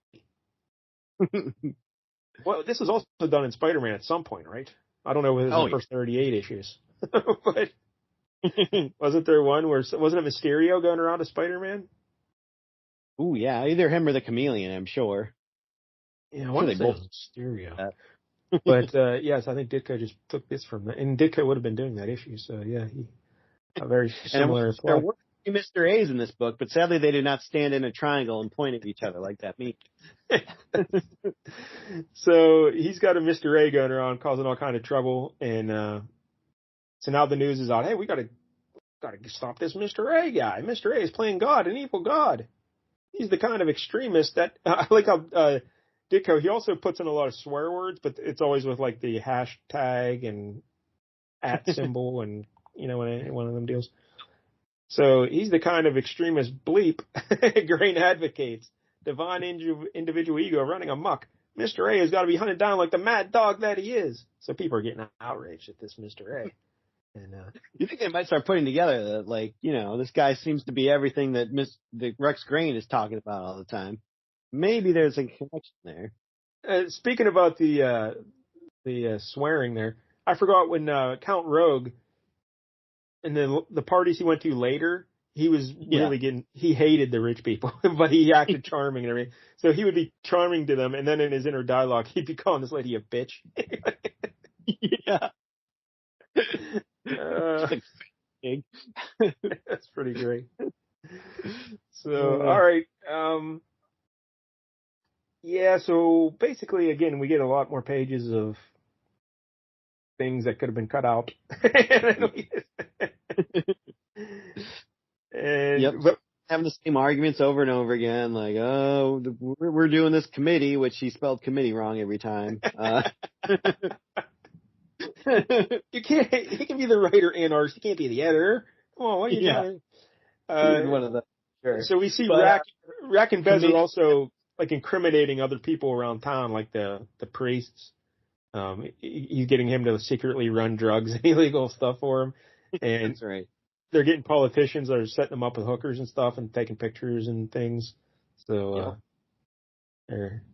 Well, this was also done in Spider-Man at some point, right? I don't know whether it was the first 38 issues. But wasn't there one where, wasn't it Mysterio going around as Spider-Man? Ooh, yeah, either him or the Chameleon, I'm sure. Yeah, I wonder if they both Mysterio. But, yes, I think Ditko just took this from that. And Ditko would have been doing that issue, so, yeah, a very similar plot. There were Mr. A's in this book, but sadly they did not stand in a triangle and point at each other like that means. So he's got a Mr. A going around causing all kind of trouble, and so now the news is out, hey, we got to gotta stop this Mr. A guy. Mr. A is playing God, an evil God. He's the kind of extremist that, I like how, Ditko, he also puts in a lot of swear words, but it's always with like the hashtag and @ symbol and, one of them deals. So he's the kind of extremist bleep Grain advocates. Divine individual ego running amok. Mr. A has got to be hunted down like the mad dog that he is. So people are getting outraged at this Mr. A. And you think they might start putting together that, like, this guy seems to be everything that Rex Grain is talking about all the time. Maybe there's a connection there. Speaking about the swearing there, I forgot when Count Rogue, and then the parties he went to later, he was really he hated the rich people, but he acted charming and everything. So he would be charming to them, and then in his inner dialogue, he'd be calling this lady a bitch. Yeah. That's pretty great. So, all right. So basically, again, we get a lot more pages of things that could have been cut out. But having the same arguments over and over again, like, oh, we're doing this committee, which he spelled committee wrong every time. He can be the writer and artist. He can't be the editor. Come on, what are you doing? One of them. Sure. So we see Rack and Bez are also like incriminating other people around town, like the priests. He's getting him to secretly run drugs and illegal stuff for him. And that's right. They're getting politicians that are setting them up with hookers and stuff and taking pictures and things. So they're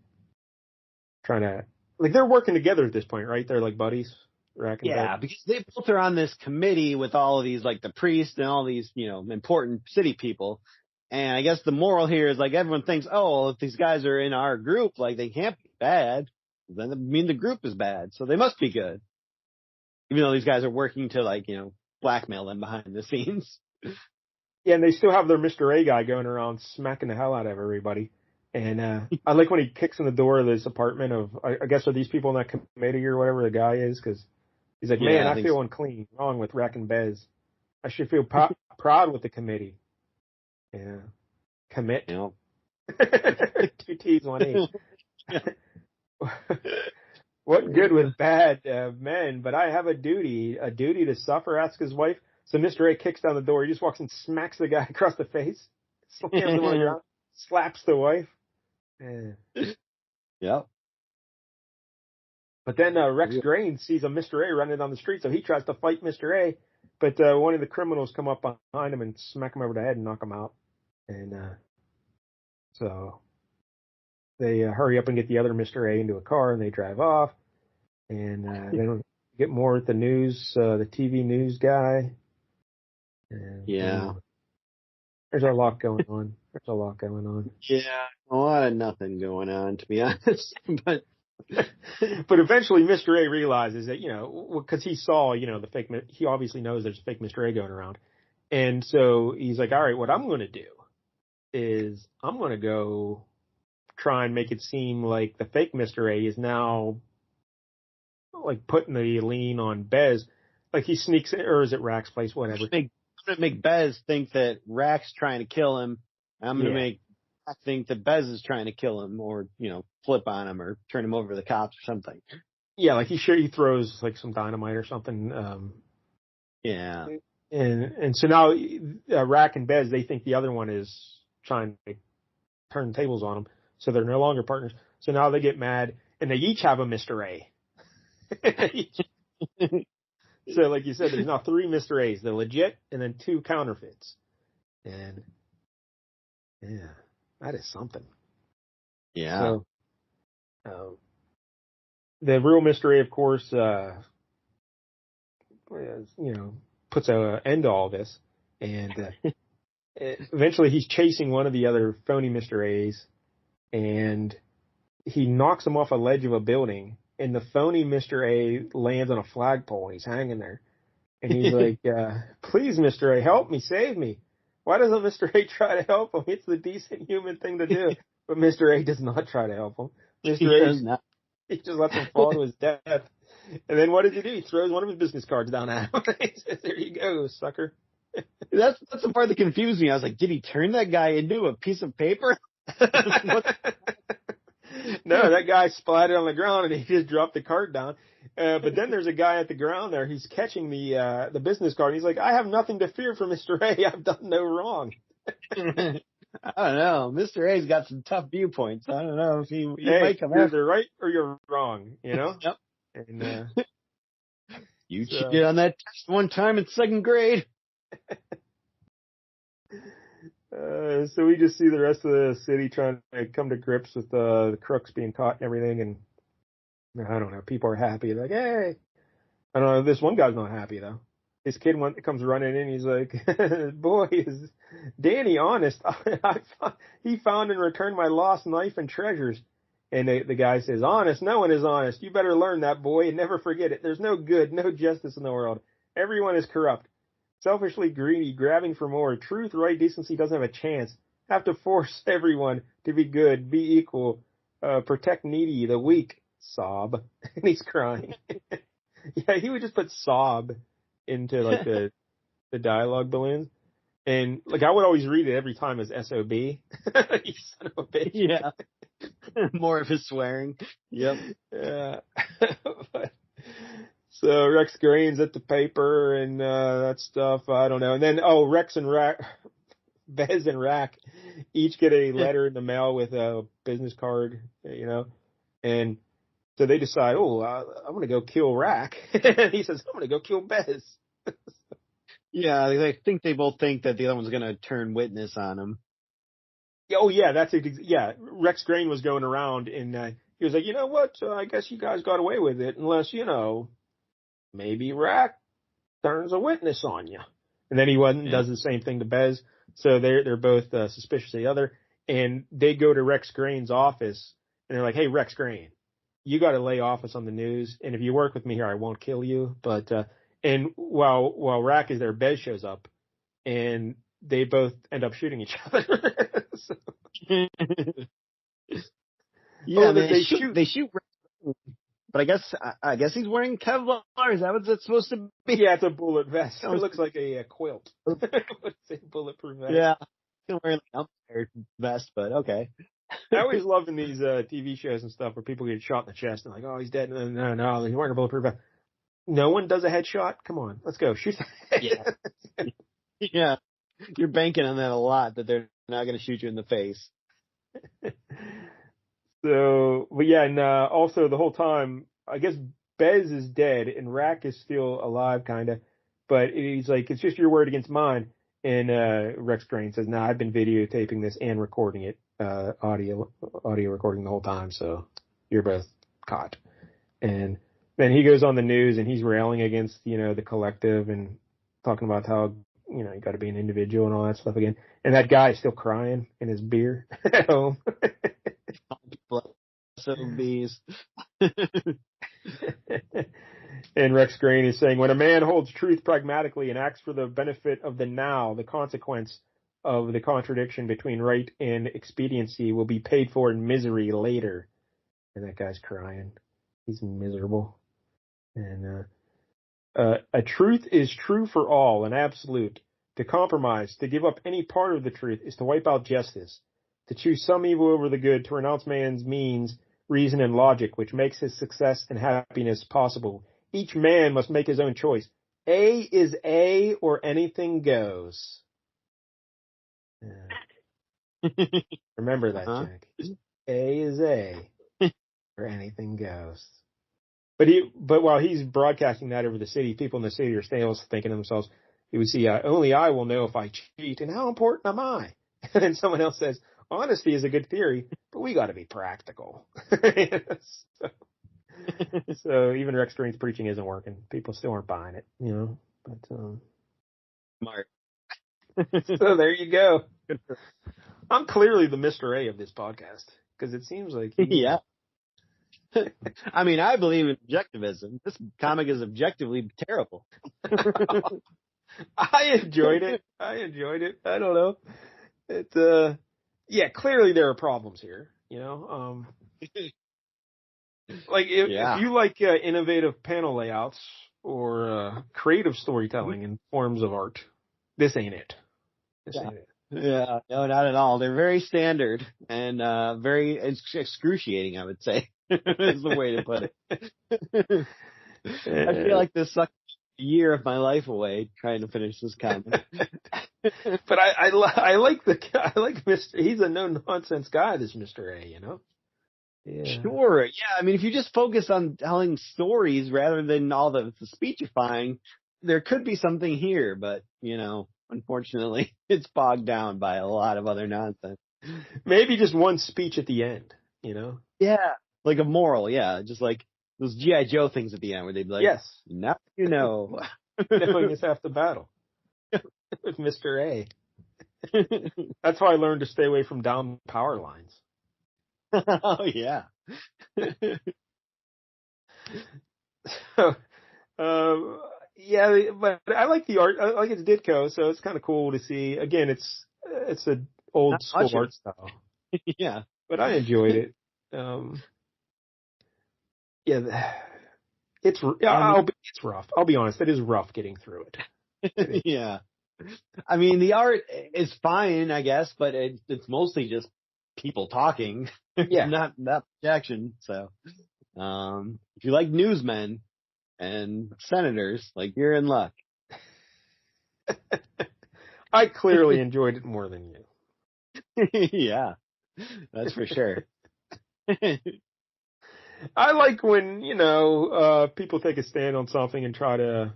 trying to, like, they're working together at this point, right? They're like buddies. Rack and Bez. Because they both are on this committee with all of these, like the priests and all these, important city people. And I guess the moral here is, like, everyone thinks, oh, if these guys are in our group, like, they can't be bad. Then I mean the group is bad, so they must be good. Even though these guys are working to, like, blackmail them behind the scenes. Yeah, and they still have their Mr. A guy going around smacking the hell out of everybody. And I like when he kicks in the door of this apartment of, I guess, are these people in that committee or whatever the guy is? Because he's like, man, I feel unclean. Wrong with Rack and Bez. I should feel proud with the committee. Yeah. Commit. 2 T's, 1 H. What good with bad men, but I have a duty to suffer, asks his wife. So Mr. A kicks down the door. He just walks and smacks the guy across the face, slams him on the ground, slaps the wife. Yeah. But then Rex Grain sees a Mr. A running down the street, so he tries to fight Mr. A, but one of the criminals come up behind him and smack him over the head and knock him out. And so they hurry up and get the other Mr. A into a car, and they drive off. And then get more at the news, the TV news guy. And, there's a lot going on. Yeah, a lot of nothing going on, to be honest. But eventually Mr. A realizes that, because he saw, the fake, he obviously knows there's a fake Mr. A going around. And so he's like, all right, what I'm going to do is I'm going to go try and make it seem like the fake Mr. A is now, like, putting the lean on Bez. Like, he sneaks in, or is it Rack's place, whatever. I'm going to make Bez think that Rack's trying to kill him. I'm going to make Rack think that Bez is trying to kill him, or, flip on him or turn him over to the cops or something. Yeah, like he throws, like, some dynamite or something. And so now Rack and Bez, they think the other one is trying to turn tables on them. So they're no longer partners. So now they get mad, and they each have a Mr. A. So, like you said, there's now 3 Mr. A's. The legit, and then 2 counterfeits. And, yeah, that is something. Yeah. So, the real Mr. A, of course, puts an end to all this. And eventually he's chasing one of the other phony Mr. A's, and he knocks him off a ledge of a building, and the phony Mr. A lands on a flagpole, and he's hanging there. And he's like, please, Mr. A, help me, save me. Why doesn't Mr. A try to help him? It's the decent human thing to do. But Mr. A does not try to help him. He just lets him fall to his death. And then what does he do? He throws one of his business cards down at him. He says, there you go, sucker. That's the part that confused me. I was like, did he turn that guy into a piece of paper? No, that guy splatted on the ground and he just dropped the cart down. But then there's a guy at the ground there. He's catching the business card. And he's like, I have nothing to fear from Mr. A. I've done no wrong. I don't know. Mr. A's got some tough viewpoints. I don't know if he might come you're after. either right or you're wrong, you know? Yep. And, you cheated on that test one time in second grade. So we just see the rest of the city trying to come to grips with the crooks being caught and everything, and I don't know, people are happy. Like, hey, I don't know, this one guy's not happy though. This kid comes running in, he's like, boy, is Danny honest. He found and returned my lost knife and treasures. And the guy says, honest? No one is honest. You better learn that, boy, and never forget it. There's no good, no justice in the world. Everyone is corrupt. Selfishly greedy, grabbing for more. Truth, right, decency doesn't have a chance. Have to force everyone to be good, be equal, protect needy, the weak. Sob. And he's crying. Yeah, he would just put sob into like the dialogue balloons. And like I would always read it every time as SOB. You son of a bitch. Yeah. More of his swearing. Yep. Yeah. So Rex Grain's at the paper and that stuff. I don't know. And then Rex and Bez and Rack each get a letter in the mail with a business card, you know. And so they decide, I'm going to go kill Rack. And he says, I'm going to go kill Bez. Yeah, they think they both think that the other one's going to turn witness on him. Oh, yeah, that's it. Yeah, Rex Grain was going around and he was like, you know what? I guess you guys got away with it unless, you know, maybe Rack turns a witness on you. And then he does the same thing to Bez. So they're both suspicious of the other. And they go to Rex Grain's office and they're like, hey, Rex Grain, you got to lay off us on the news. And if you work with me here, I won't kill you. But, and while Rack is there, Bez shows up and they both end up shooting each other. So. Yeah, they shoot. But I guess he's wearing Kevlar. Is that what it's supposed to be? Yeah, it's a bullet vest. It looks like a quilt. It's a bulletproof vest. Yeah, he's wearing an umpire vest, but okay. I always love in these TV shows and stuff where people get shot in the chest and like, oh, he's dead. No, he's wearing a bulletproof vest. No one does a headshot. Come on, let's go. Shoot. Yeah. Yeah. You're banking on that a lot, that they're not going to shoot you in the face. So, but yeah, and also the whole time, I guess Bez is dead and Rack is still alive, kind of. But he's like, it's just your word against mine. And Rex Grain says, no, I've been videotaping this and recording it, audio recording the whole time. So you're both caught. And then he goes on the news and he's railing against, you know, the collective and talking about how, you know, you got to be an individual and all that stuff again. And that guy is still crying in his beer at home. SOBs. And Rex Grain is saying, when a man holds truth pragmatically and acts for the benefit of the now, the consequence of the contradiction between right and expediency will be paid for in misery later. And that guy's crying. He's miserable. And a truth is true for all, an absolute. To compromise, to give up any part of the truth, is to wipe out justice. To choose some evil over the good, to renounce man's means, reason, and logic, which makes his success and happiness possible. Each man must make his own choice. A is A, or anything goes. Remember that, Jack. A is A, or anything goes. But while he's broadcasting that over the city, people in the city are still thinking to themselves, you would see, only I will know if I cheat, and how important am I? And then someone else says, honesty is a good theory, but we got to be practical. So even Rex Grain's preaching isn't working. People still aren't buying it, you know. But Smart. So there you go. I'm clearly the Mr. A of this podcast because it seems like yeah. I mean, I believe in objectivism. This comic is objectively terrible. I enjoyed it. I don't know. Yeah, clearly there are problems here, you know. Like if you like innovative panel layouts or creative storytelling in forms of art, this ain't it. This ain't it. Yeah, no, not at all. They're very standard and very excruciating, I would say, is the way to put it. I feel like this sucked a year of my life away trying to finish this comic. But I like Mr. He's a no nonsense guy, this Mr. A, you know? Yeah. Sure. Yeah. I mean, if you just focus on telling stories rather than all the speechifying, there could be something here, but you know, unfortunately, it's bogged down by a lot of other nonsense. Maybe just one speech at the end, you know? Yeah. Like a moral. Yeah. Just like those G.I. Joe things at the end where they'd be like, yes. Now you know. Knowing is half the battle. With Mr. A. That's how I learned to stay away from down power lines. Oh, yeah. So, yeah, but I like the art. I like it's Ditko, so it's kind of cool to see. Again, it's an old school art style. Yeah. But I enjoyed it. Yeah, it's rough. I'll be honest, it is rough getting through it. Yeah. I mean, the art is fine, I guess, but it's mostly just people talking. Yeah. Not that much action. So, if you like newsmen and senators, like, you're in luck. I clearly enjoyed it more than you. Yeah, that's for sure. I like when, people take a stand on something and try to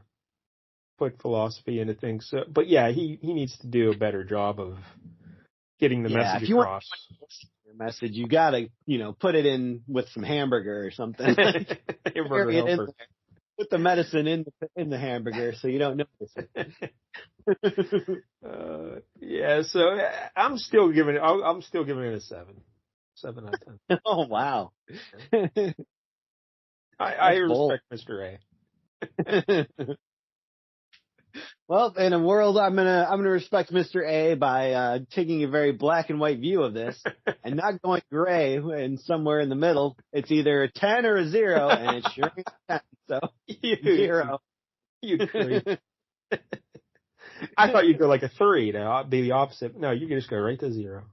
put philosophy into things. So, but yeah, he needs to do a better job of getting the message if you across. Want your message, you gotta, put it in with some hamburger or something. Hamburger helper. Put the medicine in the hamburger so you don't notice it. Yeah, so I'm still giving it a 7 out of 10. Oh wow. I respect Mr. A. Well, in a world, I'm gonna respect Mr. A by taking a very black and white view of this and not going gray and somewhere in the middle. It's either a 10 or a 0, and it's sure is 10. So 0. You creep. I thought you'd go like a 3 to be the opposite. No, you can just go right to 0.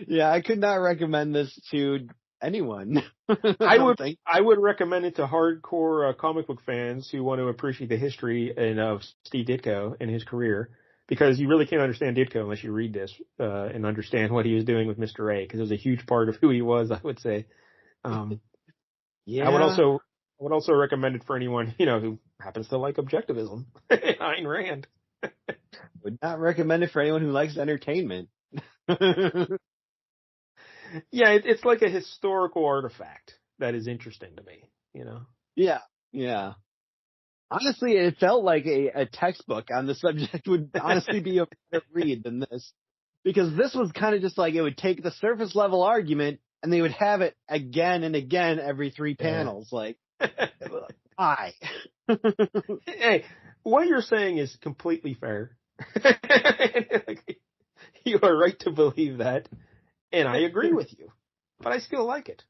Yeah, I could not recommend this to anyone. I would recommend it to hardcore comic book fans who want to appreciate the history of Steve Ditko and his career, because you really can't understand Ditko unless you read this and understand what he was doing with Mr. A, because it was a huge part of who he was, I would say. Yeah. I would also recommend it for anyone who happens to like Objectivism. Ayn Rand. Would not recommend it for anyone who likes entertainment. Yeah, it's like a historical artifact that is interesting to me, Yeah. Honestly, it felt like a textbook on the subject would honestly be a better read than this. Because this was kind of just like it would take the surface level argument and they would have it again and again every 3 panels. Like, why? Hey, what you're saying is completely fair. You are right to believe that. And I agree with you, but I still like it.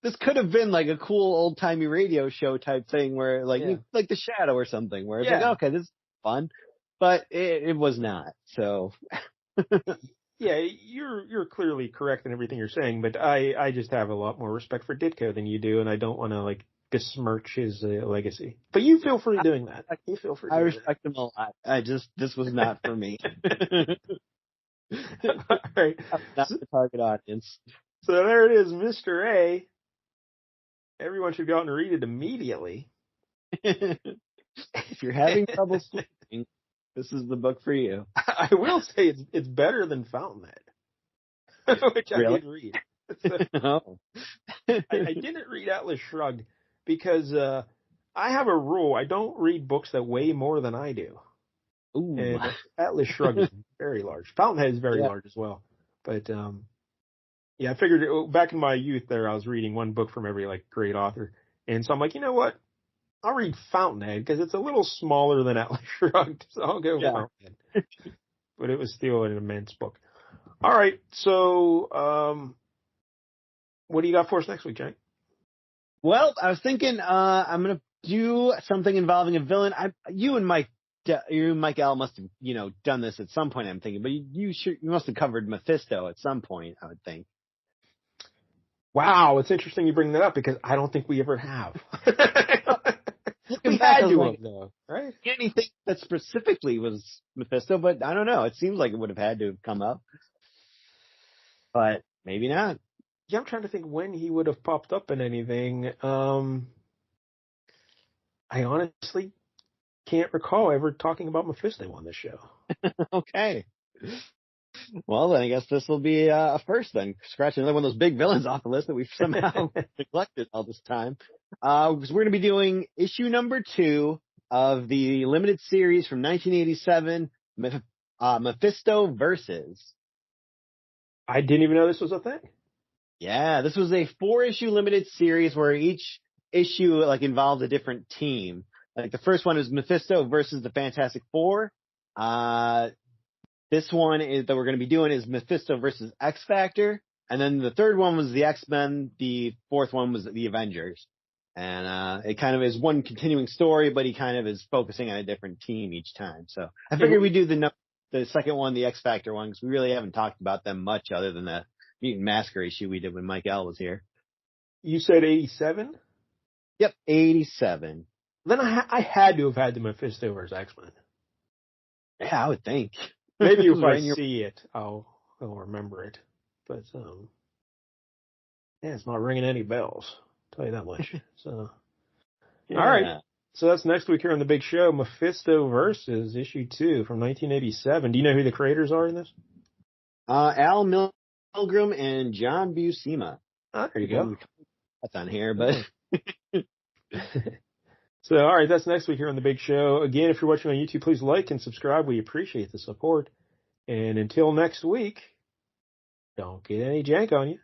This could have been like a cool old timey radio show type thing where like The Shadow or something where it's like, okay, this is fun, but it was not. So yeah, you're clearly correct in everything you're saying, but I just have a lot more respect for Ditko than you do, and I don't want to besmirch his legacy. But you feel free doing that. You feel free. I respect him a lot. This was not for me. All right. Not the target audience. So there it is, Mr. A. Everyone should go out and read it immediately. If you're having trouble sleeping, this is the book for you. I will say it's better than Fountainhead, which really? I did read. So, I didn't read Atlas Shrugged because I have a rule. I don't read books that weigh more than I do. Ooh. And Atlas Shrugged is very large. Fountainhead is very large as well. But I figured back in my youth there, I was reading one book from every great author. And so I'm like, you know what? I'll read Fountainhead because it's a little smaller than Atlas Shrugged. So I'll go with Fountainhead. But it was still an immense book. All right. So what do you got for us next week, Jake? Well, I was thinking I'm going to do something involving a villain. You and Mike L must have, done this at some point, I'm thinking, but you must have covered Mephisto at some point, I would think. Wow, it's interesting you bring that up because I don't think we ever have. We had to have, though, right? Anything that specifically was Mephisto, but I don't know. It seems like it would have had to have come up, but maybe not. Yeah, I'm trying to think when he would have popped up in anything. I honestly can't recall ever talking about Mephisto on this show. Okay. Well, then I guess this will be a first then. Scratching another one of those big villains off the list that we've somehow neglected all this time. Because we're going to be doing issue number 2 of the limited series from 1987, Mephisto Versus. I didn't even know this was a thing. Yeah, this was a 4-issue limited series where each issue involved a different team. The first one is Mephisto versus the Fantastic Four. This one that we're going to be doing is Mephisto versus X Factor. And then the third one was the X-Men. The fourth one was the Avengers. And it kind of is one continuing story, but he kind of is focusing on a different team each time. So I figured we'd do the second one, the X Factor one, because we really haven't talked about them much other than the Mutant Massacre issue we did when Mike L was here. You said 87? Yep, 87. Then I had to have had the Mephisto versus X-Men. Yeah, I would think. Maybe if I see it, I'll remember it. But it's not ringing any bells. I'll tell you that much. So, yeah. All right. So that's next week here on the big show, Mephisto Versus issue 2 from 1987. Do you know who the creators are in this? Al Milgrom and John Buscema. There you go. That's on here, but. So, all right, that's next week here on the big show. Again, if you're watching on YouTube, please like and subscribe. We appreciate the support. And until next week, don't get any jank on you.